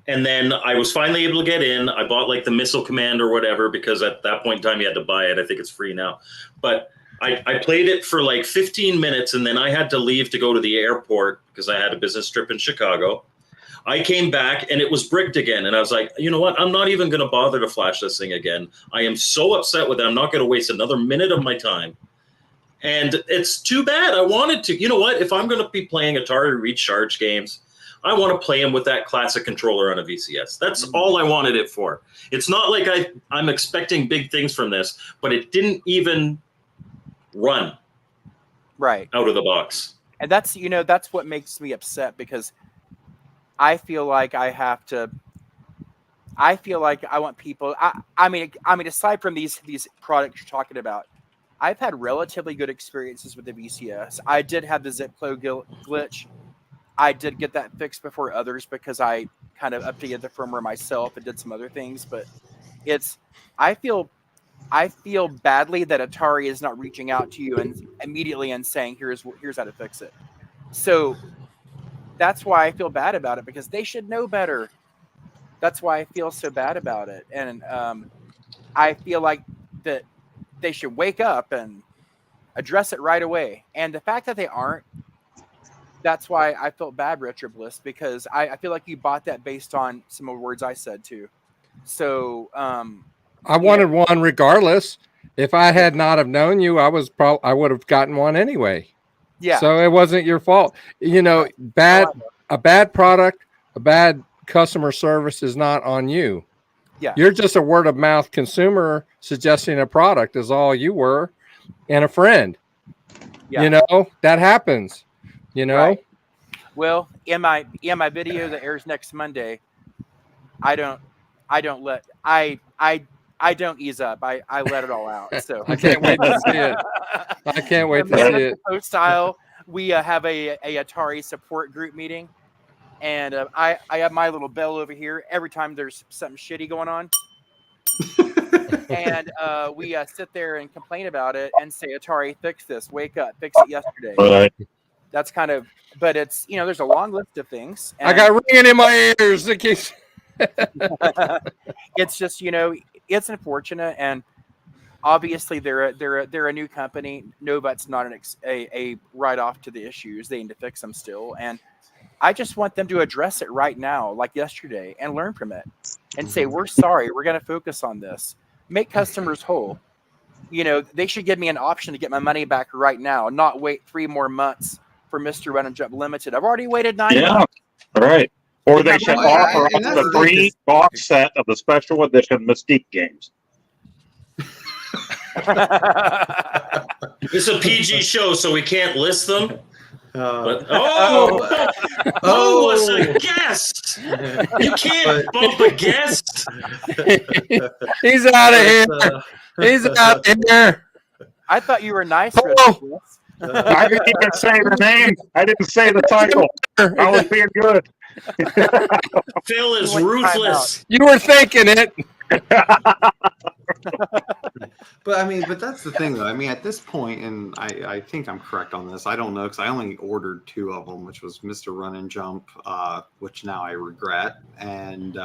S2: and then I was finally able to get in. I bought like the Missile Command or whatever because at that point in time you had to buy it. I think it's free now, but I played it for like 15 minutes, and then I had to leave to go to the airport because I had a business trip in Chicago. I came back and it was bricked again. And I was like, you know what? I'm not even going to bother to flash this thing again. I am so upset with it. I'm not going to waste another minute of my time. And it's too bad. I wanted to. You know what? If I'm going to be playing Atari Recharge games, I want to play them with that classic controller on a VCS. That's all I wanted it for. It's not like I'm expecting big things from this, but it didn't even run
S3: right
S2: out of the box.
S3: And that's what makes me upset because I feel like I want people. I mean, aside from these products you're talking about, I've had relatively good experiences with the VCS. I did have the ZipClo glitch. I did get that fixed before others because I kind of updated the firmware myself and did some other things. But I feel badly that Atari is not reaching out to you and immediately and saying, here's how to fix it. So that's why I feel bad about it because they should know better. That's why I feel so bad about it. And I feel like that they should wake up and address it right away. And the fact that they aren't, that's why I felt bad, Retro Bliss, because I feel like you bought that based on some of the words I said too. So
S1: I wanted one regardless. If I had not have known you, I would have gotten one anyway.
S3: Yeah.
S1: So it wasn't your fault. A bad product, a bad customer service is not on you.
S3: Yeah.
S1: You're just a word of mouth consumer suggesting a product is all you were, and a friend.
S3: Yeah.
S1: That happens.
S3: Right. Well, in my video that airs next Monday, I don't ease up. I let it all out. So
S1: I can't wait to see it. I can't wait to see it.
S3: Post style. We have a Atari support group meeting, and I have my little bell over here every time there's something shitty going on, and we sit there and complain about it and say, Atari, fix this. Wake up. Fix it yesterday.
S5: Right.
S3: That's kind of, but it's there's a long list of things.
S1: I got ringing in my ears. In case.
S3: It's just it's unfortunate, and obviously they're a new company. No, that's not a write off to the issues. They need to fix them still, and I just want them to address it right now, like yesterday, and learn from it, and say we're sorry. We're going to focus on this. Make customers whole. They should give me an option to get my money back right now, not wait 3 more months for Mr. Run and Jump Limited. I've already waited 9 months.
S5: Right. Or they should offer us
S4: and that's
S5: the
S4: the thing,
S5: free box set of the special edition Mystique games.
S2: It's a PG show, so we can't list them. But who was a guest? You can't bump a guest.
S1: He's out of here. He's out of here.
S3: I thought you were nice.
S1: Oh.
S5: I didn't even say the name. I didn't say the title. I was being good.
S2: Phil is ruthless.
S1: You were thinking it.
S4: But that's the thing, though. I mean, at this point, and I think I'm correct on this. I don't know because I only ordered 2 of them, which was Mr. Run and Jump, which now I regret, and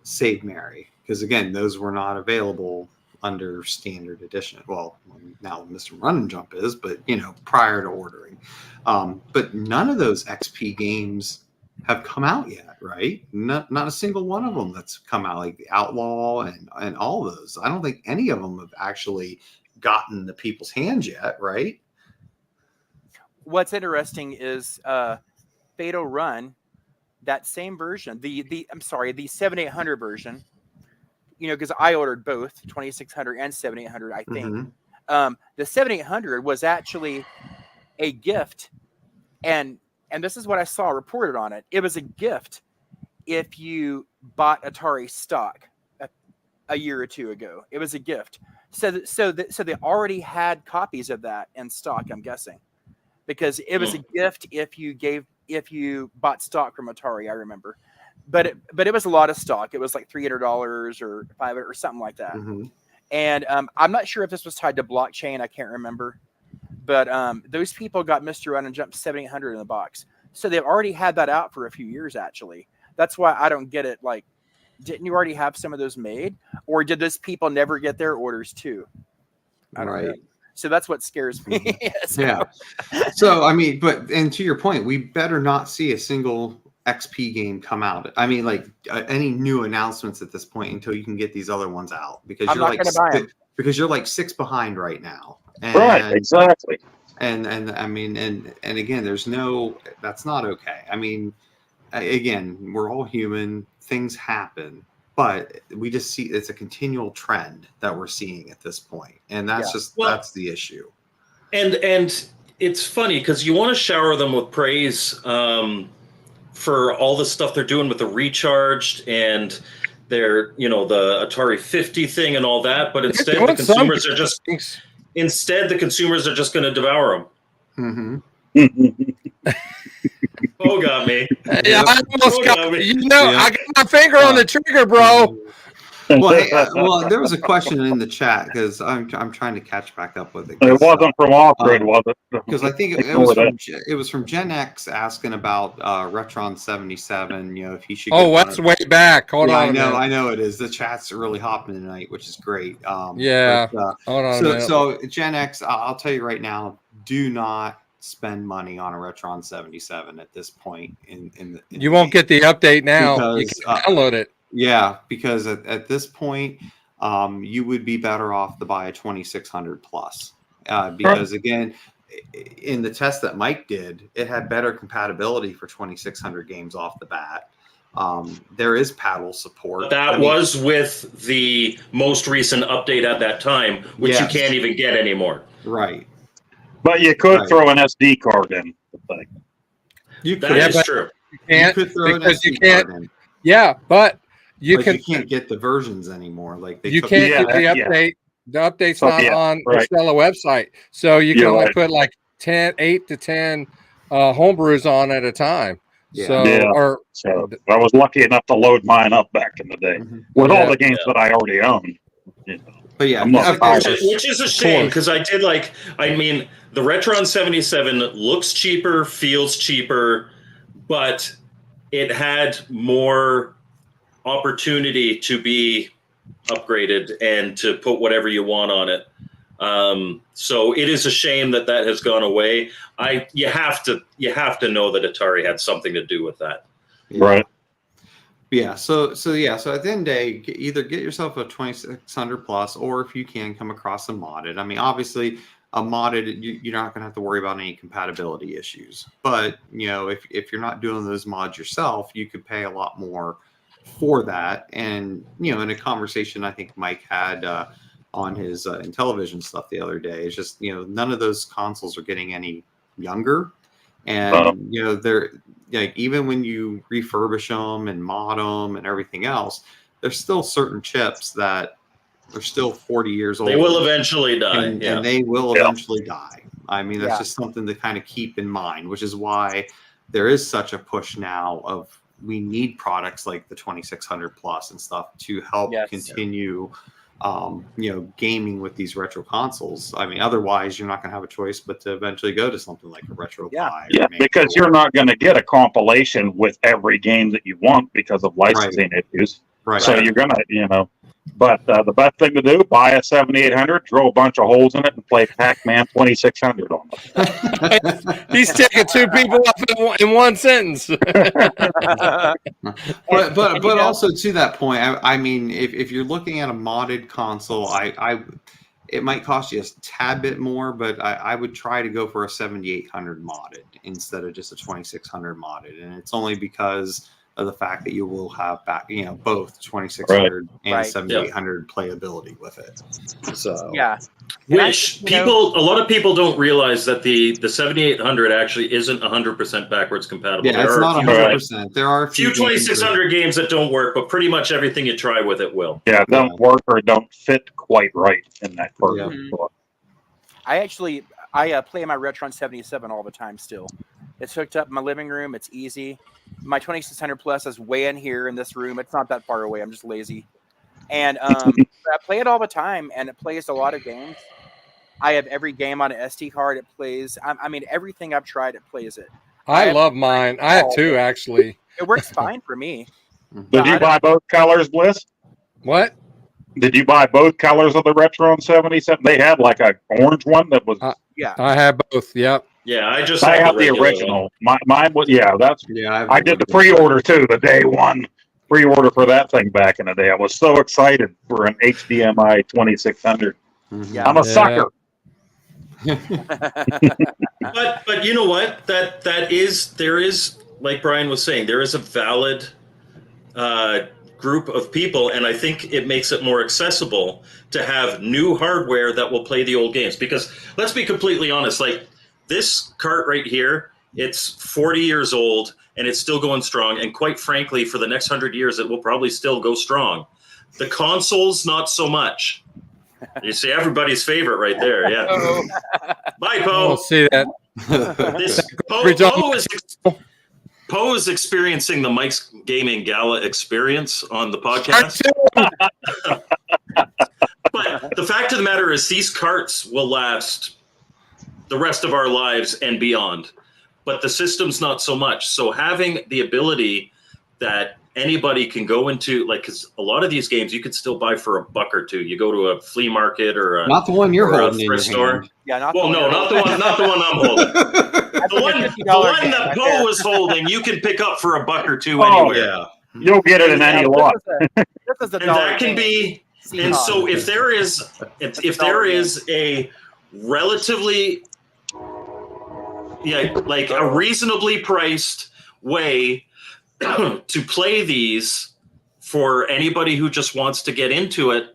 S4: Save Mary, because again, those were not available under standard edition. Well, now Mr. Run and Jump is, but prior to ordering. But none of those XP games have come out yet, right? Not a single one of them that's come out, like the Outlaw and all those. I don't think any of them have actually gotten to people's hands yet, right?
S3: What's interesting is Fatal Run, that same version, the 7800 version, because I ordered both 2600 and 7800, I think. The 7800 was actually a gift, and this is what I saw reported on it. It was a gift if you bought Atari stock a year or 2 ago. It was a gift. So they already had copies of that in stock, I'm guessing, because it was a gift if you bought stock from Atari. I remember, but it was a lot of stock. It was like $300 or $500 or something like that. And I'm not sure if this was tied to blockchain. I can't remember. But those people got Mr. Run and Jump 7800 in the box. So they've already had that out for a few years, actually. That's why I don't get it. Like, didn't you already have some of those made? Or did those people never get their orders too? I don't know. So that's what scares me.
S4: Yeah. So, I mean, and to your point, we better not see a single XP game come out. I mean, like any new announcements at this point until you can get these other ones out, because you're like 6 behind right now.
S5: Right, exactly.
S4: And I mean, and again, that's not okay. I mean, again, we're all human, things happen, but we just see it's a continual trend that we're seeing at this point. And that's that's the issue.
S2: And it's funny because you want to shower them with praise for all the stuff they're doing with the Recharged and their, the Atari 50 thing and all that, but instead the consumers are just going to devour them. Oh, got me.
S1: Yeah, I almost got me. I got my finger on the trigger, bro.
S4: Well, there was a question in the chat because I'm trying to catch back up with it.
S5: It wasn't from off-grid, was it?
S4: Because I think it was from Gen X asking about Retron 77. If he should.
S1: Oh, that's way back. Hold on.
S4: I know it is. The chat's really hopping tonight, which is great.
S1: Hold on.
S4: So Gen X, I'll tell you right now, do not spend money on a Retron 77 at this point. You
S1: won't get the update now. You can download it.
S4: Yeah, because at this point, you would be better off to buy a 2600 plus. Because again, in the test that Mike did, it had better compatibility for 2600 games off the bat. There is paddle support.
S2: That was with the most recent update at that time, which you can't even get anymore.
S4: Right.
S5: But you could throw an SD card in the thing.
S2: That is true.
S1: You
S4: could throw an SD card in.
S1: Yeah, but you
S4: can't get the versions anymore. Like
S1: you can't get the update. The update's not on the Stella website, so you can only put like 8 to 10 homebrews on at a time.
S5: Yeah. So I was lucky enough to load mine up back in the day with all the games that I already owned.
S4: But yeah,
S2: which is a shame because the Retron 77 looks cheaper, feels cheaper, but it had more opportunity to be upgraded and to put whatever you want on it. So it is a shame that has gone away. You have to know that Atari had something to do with that.
S5: Right.
S4: Yeah. So at the end of the day, either get yourself a 2600 plus, or if you can come across a modded. I mean, obviously a modded, you're not going to have to worry about any compatibility issues, but if you're not doing those mods yourself, you could pay a lot more for that. And in a conversation I think Mike had on his Intellivision stuff the other day, it's just none of those consoles are getting any younger, And they're like, even when you refurbish them and mod them and everything else, there's still certain chips that are still 40 years old.
S2: They will eventually die,
S4: and they will eventually die. I mean, that's just something to kind of keep in mind, which is why there is such a push now of we need products like the 2600 plus and stuff to help continue gaming with these retro consoles. I mean, otherwise you're not going to have a choice but to eventually go to something like a Retro Pi.
S5: Yeah, because you're not going to get a compilation with every game that you want because of licensing issues.
S4: Right.
S5: So you're going to, but the best thing to do, buy a 7800, drill a bunch of holes in it, and play Pac-Man 2600 on it.
S1: He's taking two people up in one sentence.
S4: but also to that point, I mean, if you're looking at a modded console, it might cost you a tad bit more, but I would try to go for a 7800 modded instead of just a 2600 modded, and it's only because of the fact that you will have both 2600 and 7800 playability with it. So
S2: which a lot of people don't realize that the 7800 actually isn't 100% backwards compatible.
S4: Yeah, it's not 100%. There are a
S2: few 2600 games that don't work, but pretty much everything you try with it will.
S5: Yeah, don't work or don't fit quite right in that version.
S3: I play my Retron 77 all the time still. It's hooked up in my living room. It's easy. My 2600 Plus is way in here in this room. It's not that far away. I'm just lazy. And I play it all the time, and it plays a lot of games. I have every game on an SD card. It plays. I mean, everything I've tried, it plays it.
S1: I love mine. I have two, actually.
S3: It works fine for me.
S5: Did you buy both colors, Bliss?
S1: What?
S5: Did you buy both colors of the Retron 77? They had like an orange one that was...
S1: I have both, yep.
S2: Yeah, I
S5: have the original. Mine was, I did the pre-order too, the day one pre-order for that thing back in the day. I was so excited for an HDMI 2600. I'm a sucker.
S2: but you know what? There is, like Brian was saying, there is a valid group of people, and I think it makes it more accessible to have new hardware that will play the old games. Because let's be completely honest, like this cart right here, it's 40 years old and it's still going strong. And quite frankly, for the next 100 years, it will probably still go strong. The consoles, not so much. You see everybody's favorite right there. Yeah. Bye, Poe.
S1: We'll see that.
S2: Poe is experiencing the Mike's Gaming Gala experience on the podcast. But the fact of the matter is these carts will last the rest of our lives and beyond. But the system's not so much. So having the ability that anybody can go into, like, because a lot of these games you could still buy for $1 or $2. You go to a flea market or
S4: not the one you're holding
S2: in your store.
S4: Hand.
S3: Yeah,
S2: not the one I'm holding. the one that Poe was holding, you can pick up for $1 or $2 anywhere.
S4: Yeah.
S5: You'll get it in any lot.
S3: This is a
S2: and that can be. And so if there is a relatively, like a reasonably priced way to play these for anybody who just wants to get into it,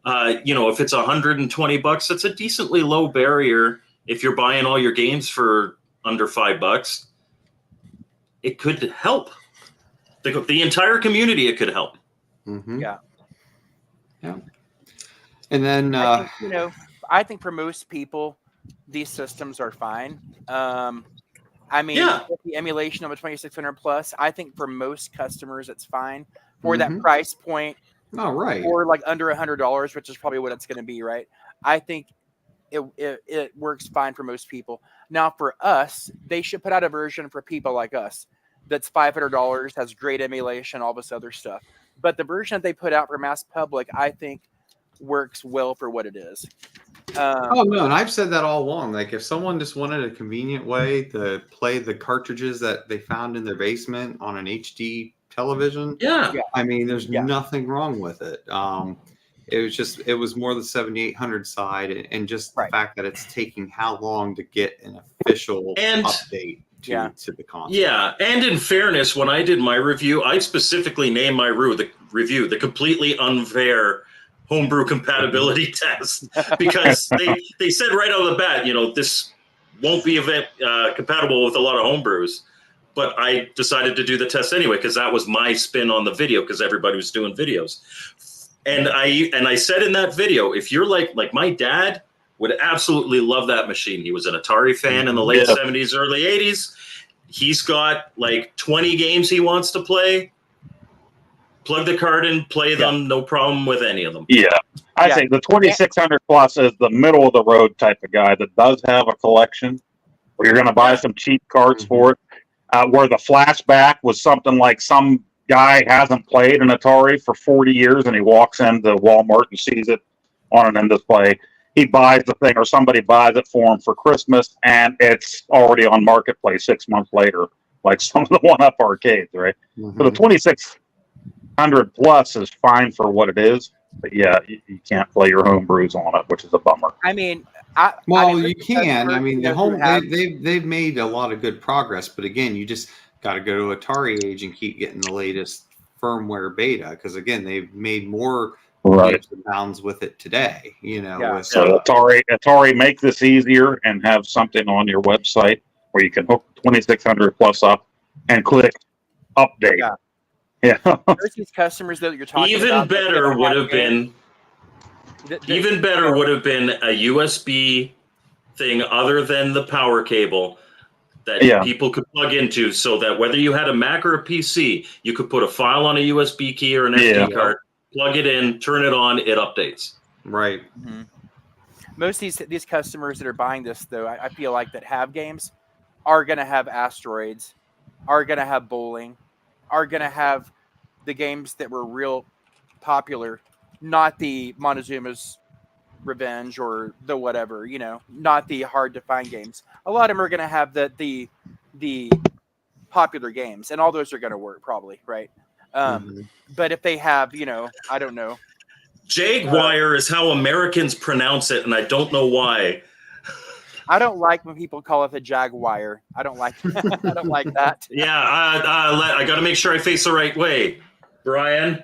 S2: if it's $120, it's a decently low barrier. If you're buying all your games for under $5, it could help the entire community. It could help.
S4: Mm-hmm. Yeah. And then
S3: I think for most people, these systems are fine. With the emulation of a 2600 Plus, I think for most customers it's fine for that price point.
S4: Oh, right.
S3: Or like under $100, which is probably what it's going to be, right? I think it works fine for most people. Now, for us, they should put out a version for people like us that's $500, has great emulation, all this other stuff. But the version that they put out for mass public, I think, works well for what it is.
S4: And I've said that all along. Like, if someone just wanted a convenient way to play the cartridges that they found in their basement on an HD television, I mean, there's nothing wrong with it. It was more the 7800 side, and just the fact that it's taking how long to get an official update to the console. Yeah,
S2: and in fairness, when I did my review, I specifically named my review the completely unfair homebrew compatibility test, because they said right out of the bat, won't be compatible with a lot of homebrews. But I decided to do the test anyway because that was my spin on the video because everybody was doing videos. And I said in that video, if you're like my dad would absolutely love that machine. He was an Atari fan in the late 70s, early 80s. He's got like 20 games he wants to play. Plug the card in, play them, no problem with any of them.
S5: Yeah. I think the 2600 plus is the middle of the road type of guy that does have a collection where you're going to buy some cheap cards for it. Where the flashback was something like some guy hasn't played an Atari for 40 years and he walks into Walmart and sees it on an end display. He buys the thing or somebody buys it for him for Christmas and it's already on Marketplace 6 months later, like some of the one-up arcades, right? Mm-hmm. So the 2600 plus is fine for what it is, but you can't play your home brews on it, which is a bummer.
S3: I mean,
S4: you can. I mean, they've made a lot of good progress, but again, you just got to go to Atari Age and keep getting the latest firmware beta because again, they've made more leaps and bounds with it today.
S5: So Atari make this easier and have something on your website where you can hook 2600 plus up and click update. Yeah.
S3: There's these customers that you're talking
S2: about. Even better would have been a USB thing other than the power cable that people could plug into so that whether you had a Mac or a PC, you could put a file on a USB key or an SD card, plug it in, turn it on, it updates.
S4: Right.
S3: Mm-hmm. Most of these customers that are buying this, though, I feel like that have games are going to have Asteroids, are going to have bowling, are going to have the games that were real popular, not the Montezuma's Revenge or the whatever, not the hard to find games. A lot of them are going to have the popular games, and all those are going to work probably, right? But if they have, I don't know.
S2: Jaguar is how Americans pronounce it, and I don't know why.
S3: I don't like when people call it a Jaguar. I don't like I don't like that.
S2: Yeah, I got to make sure I face the right way, Brian.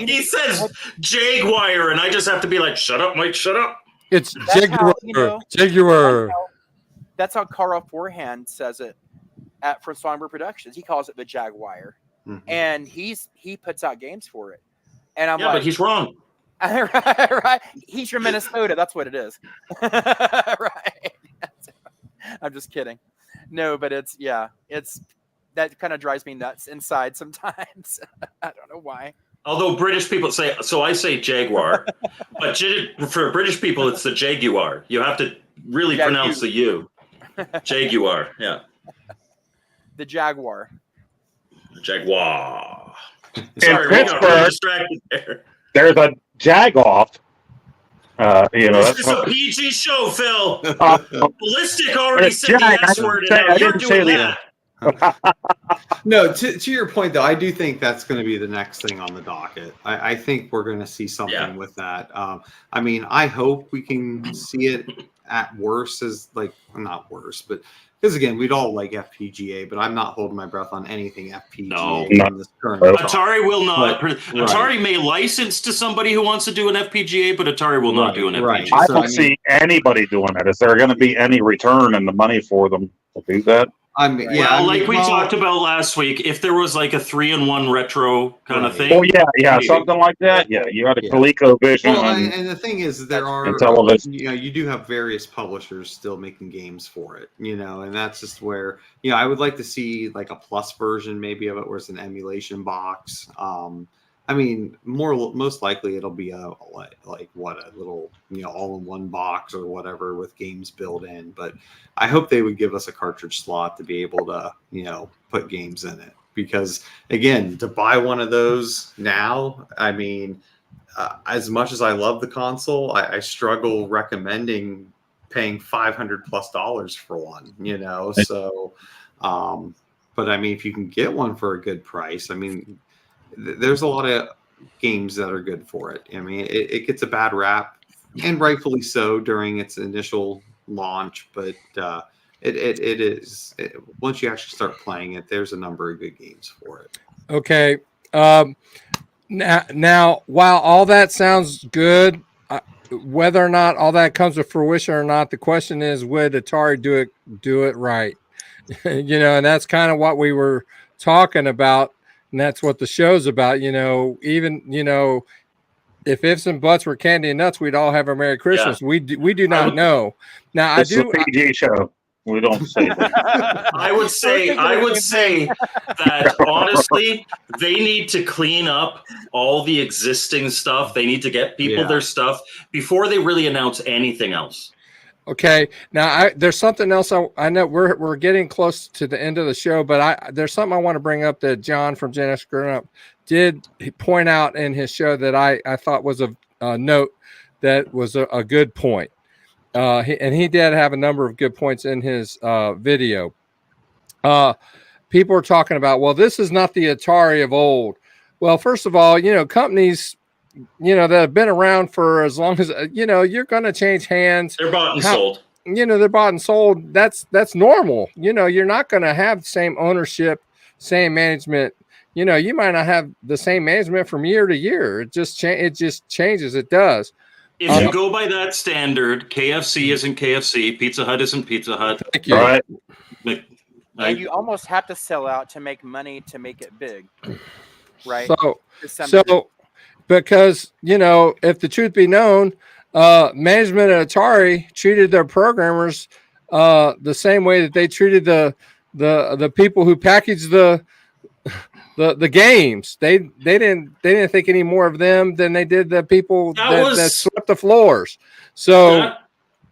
S2: He says Jaguar, and I just have to be like, "Shut up, Mike! Shut up."
S1: It's Jaguar. Jaguar.
S3: That's how Carl Forehand says it from Songbird Productions. He calls it the Jaguar, and he puts out games for it. And I'm like,
S2: but he's wrong.
S3: right? He's from Minnesota. That's what it is. Right. I'm just kidding. No, but it's that kind of drives me nuts inside sometimes. I don't know why.
S2: Although British people say, so I say Jaguar, but for British people, it's the Jaguar. You have to really pronounce the U. Jaguar, yeah.
S3: The Jaguar.
S2: Jaguar.
S5: Sorry, we got really distracted there. There's a Jag-off.
S2: This is a PG show, Phil. Ballistic already said the S word, and now you're doing that.
S4: No, to your point, though, I do think that's going to be the next thing on the docket. I think we're going to see something with that. I mean, I hope we can see it at worst as not worse, but because again, we'd all like FPGA, but I'm not holding my breath on anything FPGA in this current
S2: Atari will not. Atari may license to somebody who wants to do an FPGA, but Atari will not do an FPGA.
S5: I don't see anybody doing that. Is there going to be any return in the money for them to do that?
S2: We talked about last week, if there was like a 3-in-1 retro kind of thing.
S5: Oh yeah, something like that. Yeah, you had a ColecoVision.
S4: Well, and the thing is, there are you do have various publishers still making games for it, and that's just where I would like to see like a plus version maybe of it, where it's an emulation box. I mean, most likely it'll be a little all-in-one box or whatever with games built in. But I hope they would give us a cartridge slot to be able to put games in it, because again, to buy one of those now, I mean, as much as I love the console, I struggle recommending paying $500+ for one. So, but I mean, if you can get one for a good price, I mean. There's a lot of games that are good for it. I mean, it gets a bad rap, and rightfully so during its initial launch. But it is once you actually start playing it, there's a number of good games for it.
S1: Okay. Now, while all that sounds good, whether or not all that comes to fruition or not, the question is, would Atari do it right? And that's kind of what we were talking about, and that's what the show's about. Even if ifs and buts were candy and nuts, we'd all have a Merry Christmas.
S2: Yeah.
S1: We do not know. Now
S5: This is a PG show. We don't say that.
S2: I would say that honestly, they need to clean up all the existing stuff. They need to get people their stuff before they really announce anything else.
S1: Okay. Now there's something else. I know we're getting close to the end of the show, but there's something I want to bring up that John from Gen X Grown Up did point out in his show that I thought was a note that was a good point. He did have a number of good points in his video. People are talking about, well, this is not the Atari of old. Well, first of all, companies, that have been around for as long as, you're going to change hands.
S2: They're bought and sold.
S1: They're bought and sold. That's normal. You're not going to have the same ownership, same management. You might not have the same management from year to year. It just changes. It does.
S2: If you go by that standard, KFC isn't KFC, Pizza Hut isn't Pizza Hut.
S1: Thank you.
S5: Right.
S3: And you almost have to sell out to make money to make it big, right?
S1: So because if the truth be known, management at Atari treated their programmers the same way that they treated the people who packaged the games. They didn't think any more of them than they did the people that swept the floors. So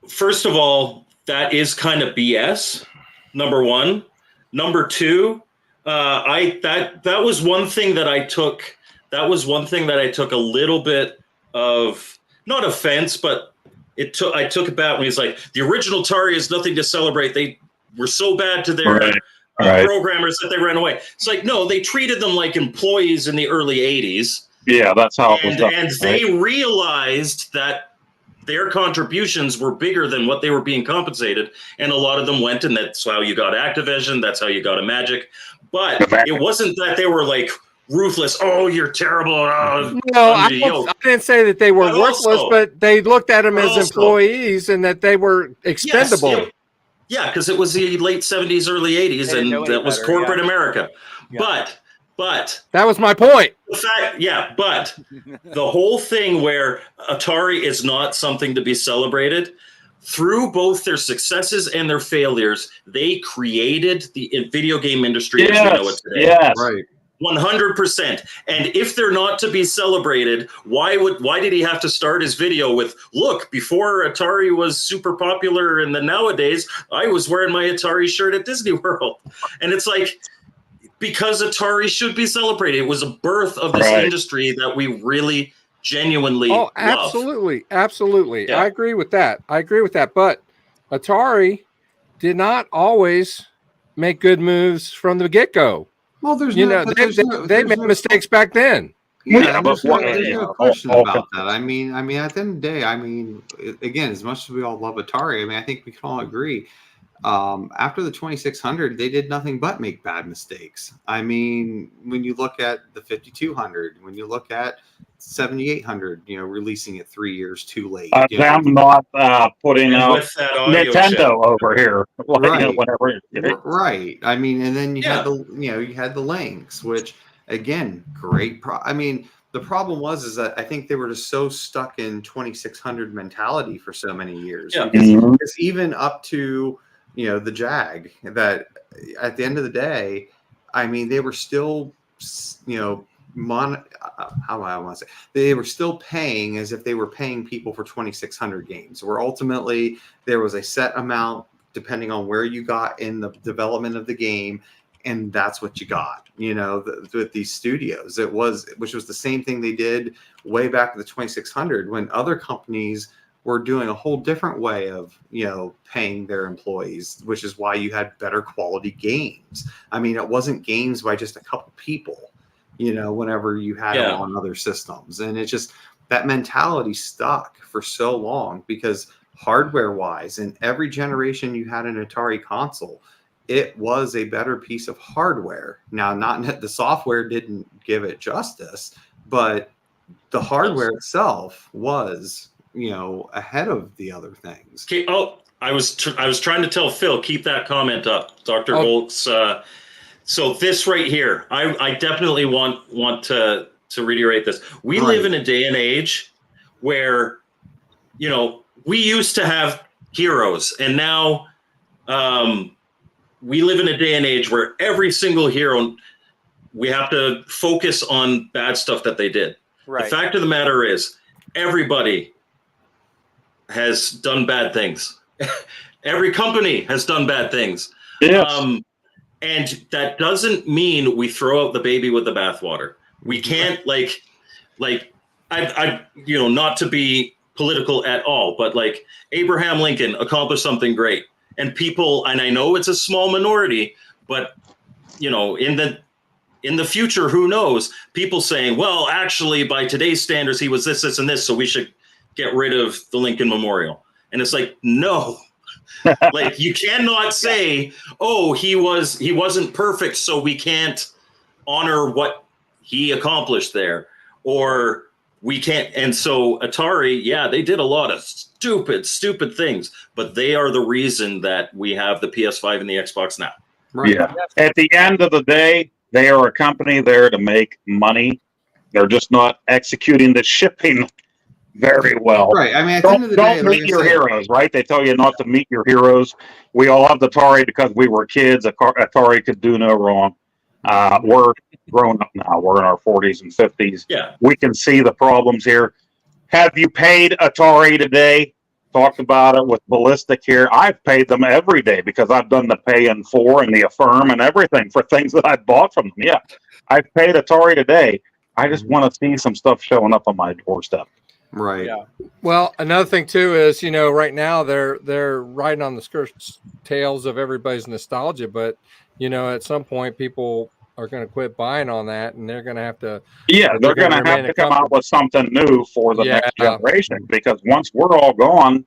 S2: first of all, that is kind of BS. Number one. Number two, that was one thing that I took. That was one thing that I took a little bit of, not offense, but I took it back when he's like, the original Atari is nothing to celebrate. They were so bad to their programmers that they ran away. It's like, no, they treated them like employees in the early 80s.
S5: Yeah, that's how it was done.
S2: And they realized that their contributions were bigger than what they were being compensated. And a lot of them went, and that's how you got Activision. That's how you got a Magic. But it wasn't that they were like ruthless. Oh, you're terrible.
S1: No, I didn't say that they were worthless, but they looked at them as employees and that they were expendable.
S2: Yeah, because it was the late 70s, early 80s, and that was corporate America. Yeah. But
S1: that was my point.
S2: But the whole thing where Atari is not something to be celebrated, through both their successes and their failures, they created the video game industry as we know it today.
S5: Yes.
S4: Right.
S2: 100%. And if they're not to be celebrated, why did he have to start his video with, look, before Atari was super popular and then nowadays I was wearing my Atari shirt at Disney World. And it's like, because Atari should be celebrated. It was a birth of this industry that we really genuinely love.
S1: Absolutely. Absolutely.
S2: Yeah.
S1: I agree with that. But Atari did not always make good moves from the get-go.
S4: Well, they
S1: made mistakes back then.
S4: Yeah, there's no question about that. I mean, at the end of the day, again, as much as we all love Atari, I think we can all agree. After the 2600, they did nothing but make bad mistakes. I mean, when you look at the 5200, when you look at 7800, releasing it 3 years too late.
S5: Them not putting out Nintendo over here.
S4: Right. I mean, and then you had the Lynx, which again, great. The problem was that I think they were just so stuck in 2600 mentality for so many years.
S2: Yeah.
S4: Because even up to the Jag, that at the end of the day, they were still, they were still paying as if they were paying people for 2600 games, where ultimately there was a set amount depending on where you got in the development of the game, and that's what you got. With these studios, which was the same thing they did way back in the 2600 when other companies were doing a whole different way of, paying their employees, which is why you had better quality games. It wasn't games by just a couple people, whenever you had it on other systems. And it's just that mentality stuck for so long because hardware wise, in every generation you had an Atari console, it was a better piece of hardware. Now, not the software didn't give it justice, but the hardware itself was ahead of the other things.
S2: Okay. Oh, I was trying to tell Phil, keep that comment up, Dr.
S1: Oh.
S2: Volk's. So this right here, I definitely want to reiterate this. We live in a day and age where, we used to have heroes, and now we live in a day and age where every single hero, we have to focus on bad stuff that they did.
S3: Right.
S2: The fact of the matter is, everybody has done bad things. Every company has done bad things.
S5: Yes.
S2: And that doesn't mean we throw out the baby with the bathwater. We can't I not to be political at all, but like Abraham Lincoln accomplished something great. And people, and I know it's a small minority, but in the future, who knows? People saying, well, actually, by today's standards, he was this, this, and this, so we should get rid of the Lincoln Memorial. And it's like, no. Like, you cannot say, oh, he wasn't perfect, so we can't honor what he accomplished there, or we can't. And so Atari, yeah, they did a lot of stupid things, but they are the reason that we have the PS5 and the Xbox now.
S4: Right.
S5: Yeah. At the end of the day, they are a company there to make money. They're just not executing the shipping very well.
S4: Right. I mean, at the end of the day,
S5: Don't meet your heroes, right? They tell you not to meet your heroes. We all loved Atari because we were kids. Atari could do no wrong. We're grown up now. We're in our 40s and 50s.
S2: Yeah.
S5: We can see the problems here. Have you paid Atari today? Talked about it with Ballistic here. I've paid them every day because I've done the pay in for and the affirm and everything for things that I bought from them. Yeah. I've paid Atari today. I just want to see some stuff showing up on my doorstep.
S4: Right.
S3: Yeah.
S1: Well, another thing too is, right now they're riding on the skirts tails of everybody's nostalgia, but at some point people are going to quit buying on that, and they're going to have to.
S5: Yeah, they're going to have to come out with something new for the next generation, because once we're all gone,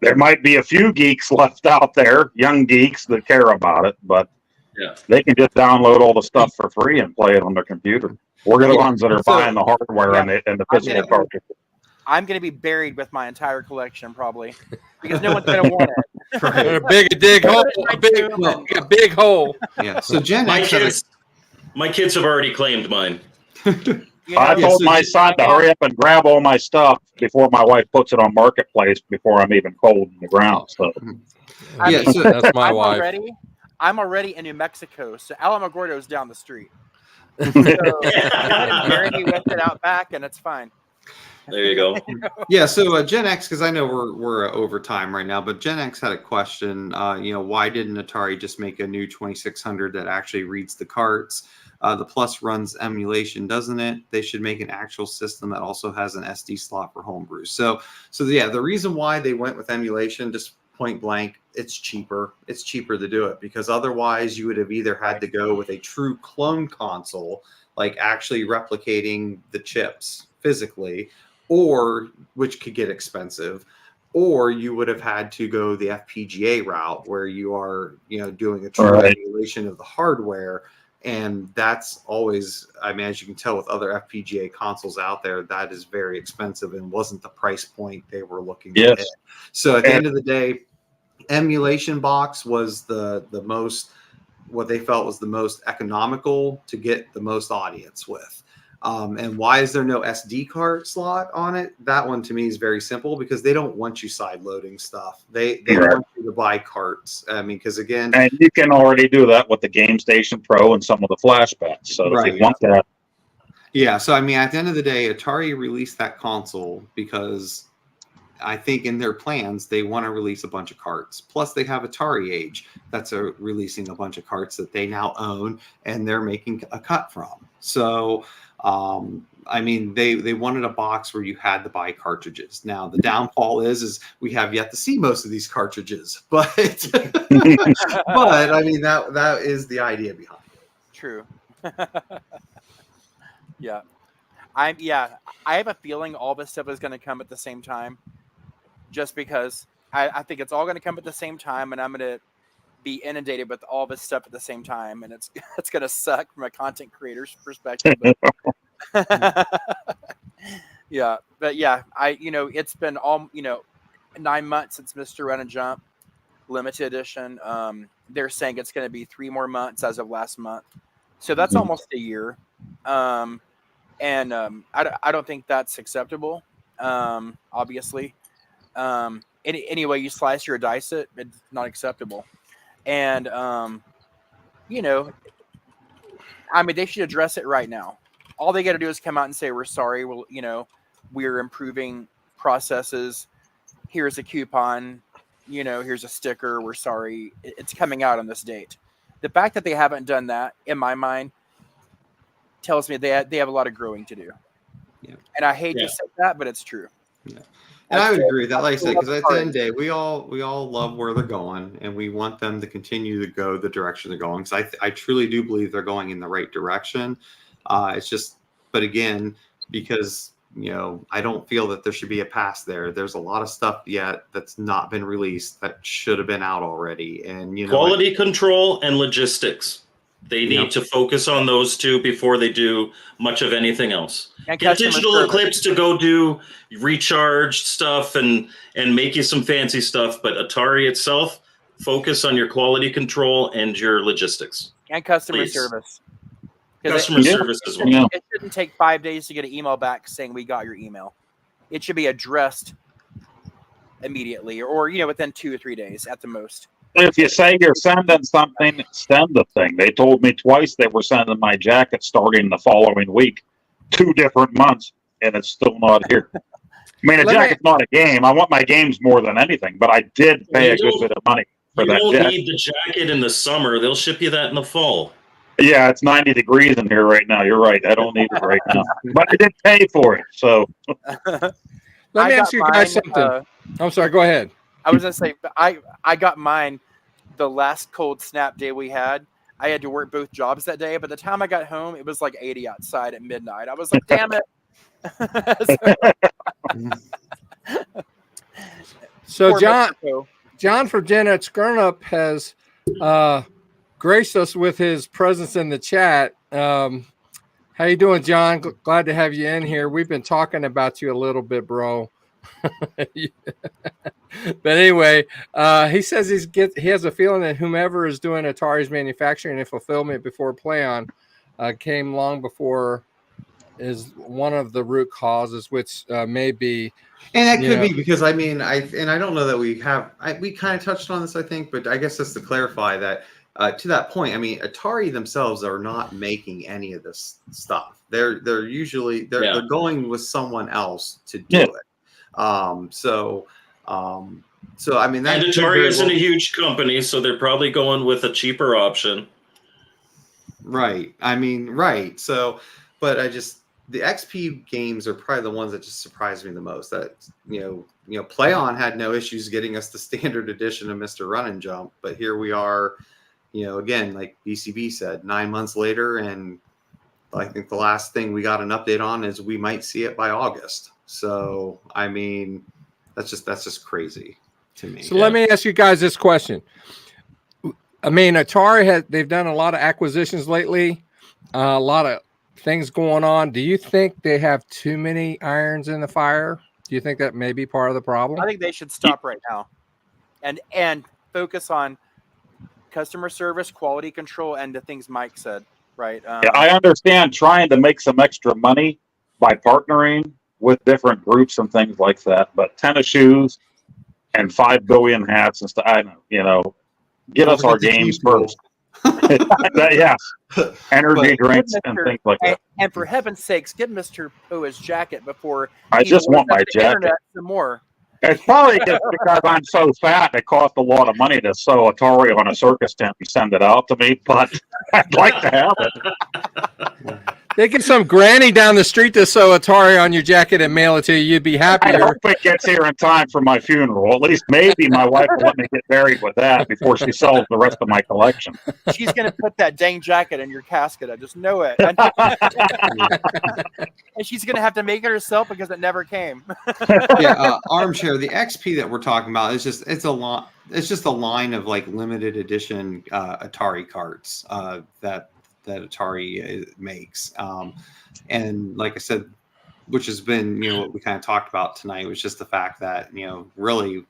S5: there might be a few geeks left out there, young geeks that care about it, but they can just download all the stuff for free and play it on their computer. We're the ones that are buying the hardware and the physical cartridges.
S3: I'm going to be buried with my entire collection probably, because no one's going to want it.
S1: Right. A big hole, a big hole.
S4: Yeah. So Gen X,
S2: my kids have already claimed mine.
S5: I told my son to hurry up and grab all my stuff before my wife puts it on Marketplace before I'm even cold in the ground. So,
S1: that's my wife.
S3: I'm already in New Mexico, so Alamogordo's down the street. So go ahead and bury me with it out back, and it's fine.
S2: There you go.
S4: Yeah, so Gen X, because I know we're over time right now, but Gen X had a question. Why didn't Atari just make a new 2600 that actually reads the carts? The Plus runs emulation, doesn't it? They should make an actual system that also has an SD slot for homebrew. So yeah, the reason why they went with emulation, just point blank, it's cheaper. It's cheaper to do it, because otherwise you would have either had to go with a true clone console, like actually replicating the chips physically, or which could get expensive, or you would have had to go the FPGA route where you are, doing a true emulation of the hardware. And that's always, as you can tell with other FPGA consoles out there, that is very expensive and wasn't the price point they were looking to hit. So at the end of the day, emulation box was the most, what they felt was the most economical to get the most audience with. And why is there no SD card slot on it? That one to me is very simple, because they don't want you side loading stuff. They want you to buy carts. Because again,
S5: and you can already do that with the Game Station Pro and some of the flashbacks. So if you want that.
S4: Yeah. So at the end of the day, Atari released that console because I think in their plans, they want to release a bunch of carts. Plus they have Atari Age that's releasing a bunch of carts that they now own and they're making a cut from. So, they wanted a box where you had to buy cartridges. Now the downfall is we have yet to see most of these cartridges, but that is the idea behind it.
S3: True. Yeah. I have a feeling all this stuff is going to come at the same time, just because I think it's all going to come at the same time, and I'm going to be inundated with all this stuff at the same time, and it's going to suck from a content creator's perspective. Yeah, but yeah, it's been 9 months since Mr. Run and Jump limited edition. They're saying it's going to be 3 more months as of last month, so that's
S5: Mhm.
S3: almost a year. I don't think that's acceptable. Obviously, any way you slice or dice it, it's not acceptable. And they should address it right now. All they got to do is come out and say, we're sorry. We're improving processes. Here's a coupon. Here's a sticker. We're sorry. It's coming out on this date. The fact that they haven't done that, in my mind, tells me they have a lot of growing to do.
S4: Yeah.
S3: And I hate to say that, but it's true.
S4: Yeah. And I would agree with that, like I said, because at the end of the day, we all love where they're going, and we want them to continue to go the direction they're going. So I truly do believe they're going in the right direction. It's just, but again, because I don't feel that there should be a pass there. There's a lot of stuff yet that's not been released that should have been out already, and
S2: quality control and logistics. They need to focus on those two before they do much of anything else.
S3: And
S2: get Digital Eclipse to go do recharged stuff and make you some fancy stuff, but Atari itself, focus on your quality control and your logistics.
S3: And customer service.
S2: Customer service as well.
S3: It shouldn't take 5 days to get an email back saying we got your email. It should be addressed immediately or within 2 or 3 days at the most.
S5: If you say you're sending something, send the thing. They told me twice they were sending my jacket starting the following week, 2 different months, and it's still not here. I mean, a jacket's not a game. I want my games more than anything, but I did pay a good bit of money for that jacket.
S2: You don't need the jacket in the summer. They'll ship you that in the fall.
S5: Yeah, it's 90 degrees in here right now. You're right. I don't need it right now. But I did pay for it, so.
S1: Let me ask you guys something. I'm sorry, go ahead.
S3: I was going to say, I got mine the last cold snap day we had. I had to work both jobs that day, but the time I got home, it was like 80 outside at midnight. I was like, damn it.
S1: So John from Janet Skirnup has graced us with his presence in the chat. How you doing, John? Glad to have you in here. We've been talking about you a little bit, bro. But anyway, he says he has a feeling that whomever is doing Atari's manufacturing and fulfillment before PlayOn came long before is one of the root causes, which may be.
S4: And that could be because I don't know that we kind of touched on this, I think, but I guess just to clarify that to that point, Atari themselves are not making any of this stuff. They're usually they're going with someone else to do it. And
S2: Atari isn't a huge company, so they're probably going with a cheaper option.
S4: Right. Right. So, but the XP games are probably the ones that just surprised me the most. That PlayOn had no issues getting us the standard edition of Mr. Run and Jump, but here we are, again, like BCB said, 9 months later, and I think the last thing we got an update on is we might see it by August. So, that's just crazy to me.
S1: So let me ask you guys this question. Atari they've done a lot of acquisitions lately, a lot of things going on. Do you think they have too many irons in the fire? Do you think that may be part of the problem?
S3: I think they should stop right now and focus on customer service, quality control, and the things Mike said, right?
S5: I understand trying to make some extra money by partnering with different groups and things like that, but tennis shoes and 5 billion hats and stuff, get us our games first. Energy drinks and things like that.
S3: And for heaven's sakes, get Mr. Poa's jacket before
S5: I just want my jacket.
S3: Some more.
S5: It's probably just because I'm so fat. It costs a lot of money to sew Atari on a circus tent and send it out to me, but I'd like to have it.
S1: They get some granny down the street to sew Atari on your jacket and mail it to you. You'd be happier.
S5: I hope it gets here in time for my funeral. At least maybe my wife will let me get buried with that before she sells the rest of my collection.
S3: She's going to put that dang jacket in your casket. I just know it. And she's going to have to make it herself because it never came.
S4: Armchair. The XP that we're talking about is it's just a line of like limited edition Atari carts that Atari makes. And like I said, which has been, what we kind of talked about tonight, was just the fact that, really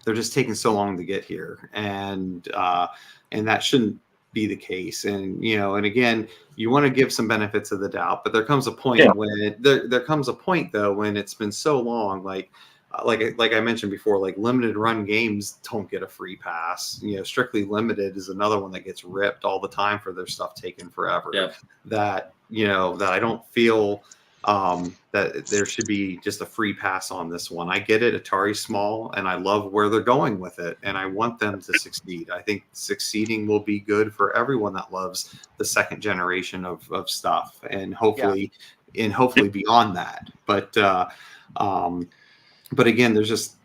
S4: they're just taking so long to get here. And that shouldn't be the case. And, and again, you want to give some benefits of the doubt, but there comes a point when there comes a point though, when it's been so long, like I mentioned before, like limited run games don't get a free pass. Strictly Limited is another one that gets ripped all the time for their stuff taken forever.
S2: Yeah.
S4: That I don't feel that there should be just a free pass on this one. I get it, Atari's small, and I love where they're going with it, and I want them to succeed. I think succeeding will be good for everyone that loves the second generation of stuff, and hopefully beyond that. But again, there's just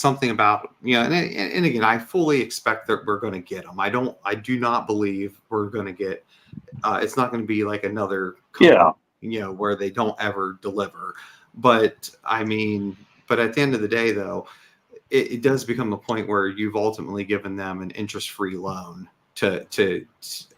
S4: something about, and again, I fully expect that we're going to get them. I do not believe we're going to get, it's not going to be like another company, where they don't ever deliver. But at the end of the day though, it does become a point where you've ultimately given them an interest-free loan to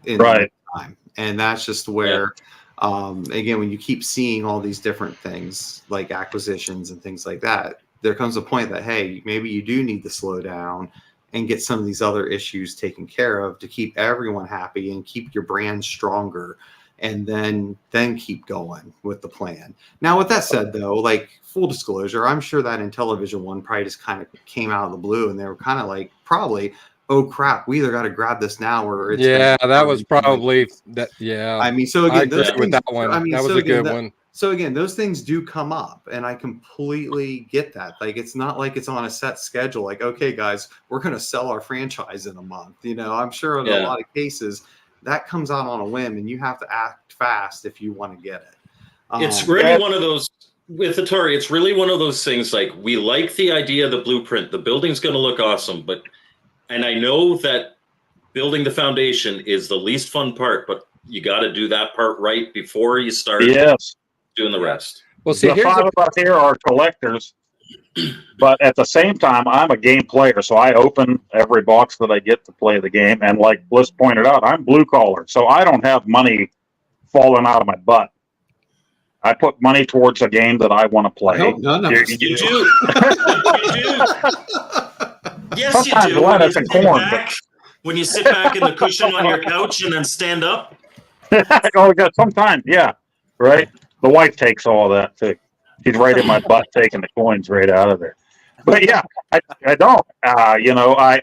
S4: in
S5: right.
S4: time. And that's just where, again, when you keep seeing all these different things like acquisitions and things like that, there comes a point that, hey, maybe you do need to slow down and get some of these other issues taken care of to keep everyone happy and keep your brand stronger, and then keep going with the plan. Now, with that said, though, like full disclosure, I'm sure that Intellivision one probably just kind of came out of the blue, and they were kind of like, probably, oh crap, we either got to grab this now or it's
S1: that was probably that. Yeah,
S4: so again, those things,
S1: with that one. That was a good one.
S4: So again, those things do come up, and I completely get that. Like, it's not like it's on a set schedule. Like, okay, guys, we're going to sell our franchise in a month. I'm sure in a lot of cases that comes out on a whim, and you have to act fast if you want to get it.
S2: It's really one of those with Atari. It's really one of those things. Like, we like the idea of the blueprint. The building's going to look awesome, and I know that building the foundation is the least fun part, but you got to do that part right before you start.
S5: Yes.
S2: Doing the rest.
S1: Well, see,
S5: the five of us here are collectors, but at the same time, I'm a game player, so I open every box that I get to play the game. And like Bliss pointed out, I'm blue collar, so I don't have money falling out of my butt. I put money towards a game that I want to play.
S4: I hope none of us
S2: You do. You do. Yes,
S5: sometimes
S2: you do.
S5: lettuce and corn.
S2: When you sit back in the cushion on your couch and then stand up.
S5: Sometimes, yeah, right. The wife takes all that too. She's right in my butt, taking the coins right out of there. But yeah, I don't. I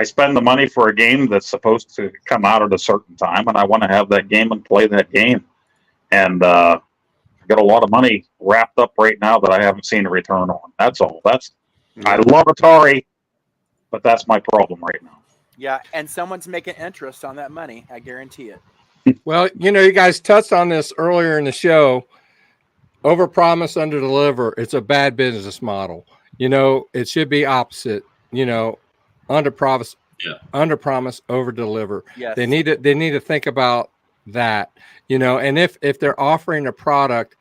S5: spend the money for a game that's supposed to come out at a certain time, and I want to have that game and play that game. And I got a lot of money wrapped up right now that I haven't seen a return on. That's all. I love Atari, but that's my problem right now.
S3: Yeah, and someone's making interest on that money. I guarantee it.
S1: Well, you guys touched on this earlier in the show. Overpromise, underdeliver. It's a bad business model. It should be opposite. Underpromise, overdeliver.
S3: Yes.
S1: They need to think about that. And if they're offering a product,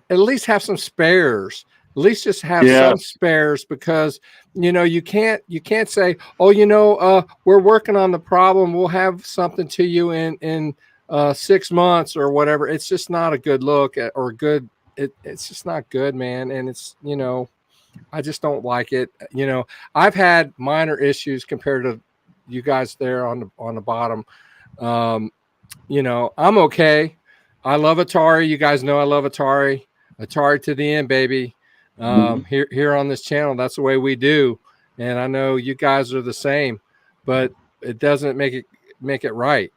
S1: at least have some spares. At least just have some spares, because you can't say, oh, we're working on the problem, we'll have something to you in 6 months or whatever. It's just not a good look or good. It's just not good, man. And it's, I just don't like it. I've had minor issues compared to you guys there on the bottom. I'm okay. I love Atari. You guys know I love Atari. Atari to the end, baby. Here on this channel, that's the way we do. And I know you guys are the same, but it doesn't make it right.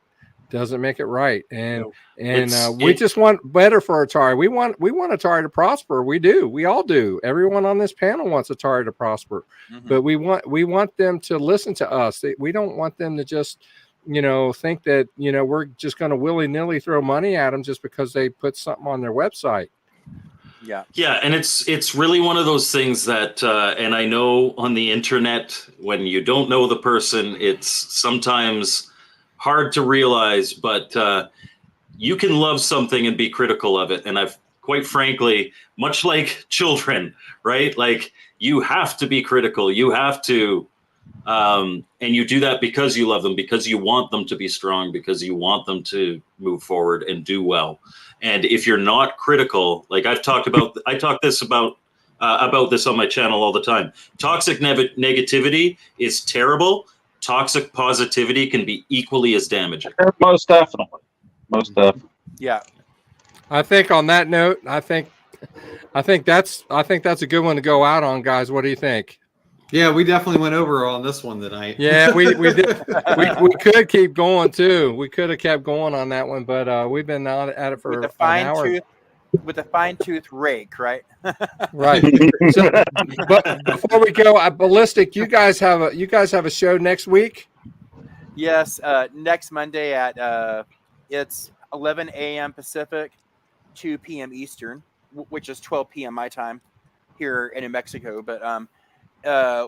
S1: Doesn't make it right. And we just want better for Atari. We want Atari to prosper. We do. We all do. Everyone on this panel wants Atari to prosper. Mm-hmm. But we want them to listen to us. We don't want them to just think that we're just going to willy-nilly throw money at them just because they put something on their website.
S2: Yeah, and it's really one of those things that and I know on the internet, when you don't know the person, it's sometimes hard to realize, but you can love something and be critical of it. And I've, quite frankly, much like children, right? Like, you have to be critical. You have to And you do that because you love them, because you want them to be strong, because you want them to move forward and do well. And if you're not critical, like I talk this about this on my channel all the time. Toxic negativity is terrible. Toxic positivity can be equally as damaging.
S5: Most definitely.
S3: Yeah.
S1: I think on that note, I think that's a good one to go out on, guys. What do you think?
S4: Yeah, we definitely went over on this one tonight.
S1: Yeah, we did. we could keep going too. We could have kept going on that one, but we've been at it for
S3: With a
S1: an hour.
S3: With a fine-tooth rake, right?
S1: Right. So, but before we go, Ballistic, you guys have a show next week?
S3: Yes, next Monday at it's 11 a.m. Pacific, 2 p.m. Eastern, which is 12 p.m. my time here in New Mexico. But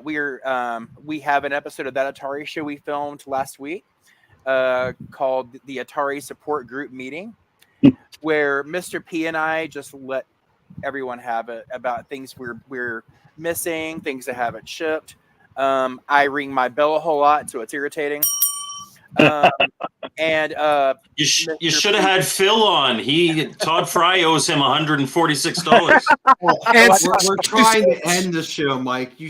S3: we have an episode of that Atari show we filmed last week called the Atari Support Group Meeting, where Mr. P and I just let everyone have it about things we're missing, things that haven't shipped. I ring my bell a whole lot, so it's irritating. And
S2: you should have had Phil on. Todd Fry owes him $146.
S4: We're trying to end the show, Mike. You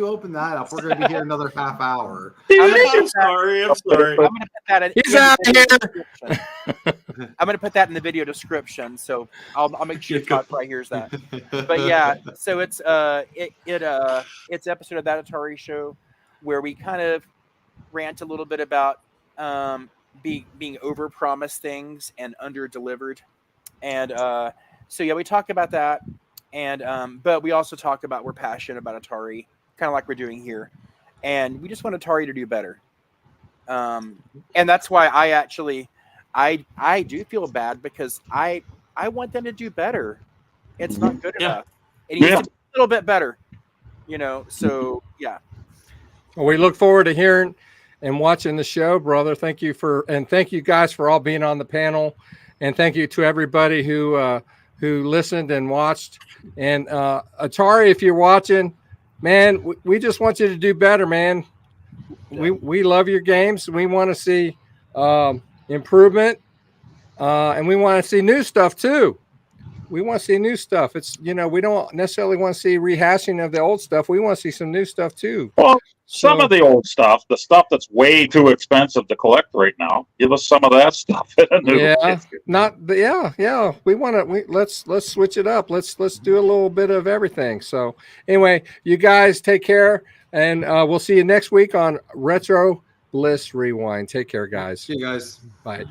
S4: open that up. We're going to be here another half hour.
S2: I'm sorry.
S3: I'm going to put that
S1: He's out here.
S3: I'm going to put that in the video description, so I'll make sure Todd Fry hears that. But yeah, so it's episode of that Atari show where we kind of rant a little bit about being over promised things and under delivered, and so yeah, we talk about that, and but we also talk about we're passionate about Atari, kind of like we're doing here, and we just want Atari to do better, and that's why I do feel bad, because I want them to do better. It's not good enough. It needs to be a little bit better, so yeah.
S1: Well, we look forward to hearing and watching the show, brother. Thank you guys for all being on the panel, and thank you to everybody who listened and watched. And Atari, if you're watching, man, we just want you to do better, man. We love your games. We want to see improvement, and we want to see new stuff too. We want to see new stuff. It's we don't necessarily want to see rehashing of the old stuff. We want to see some new stuff too.
S5: Well, some of the old stuff, the stuff that's way too expensive to collect right now, give us some of that stuff.
S1: Yeah, We want to. Let's switch it up. Let's do a little bit of everything. So anyway, you guys take care, and we'll see you next week on Retro Bliss Rewind. Take care, guys.
S4: See you guys.
S1: Bye.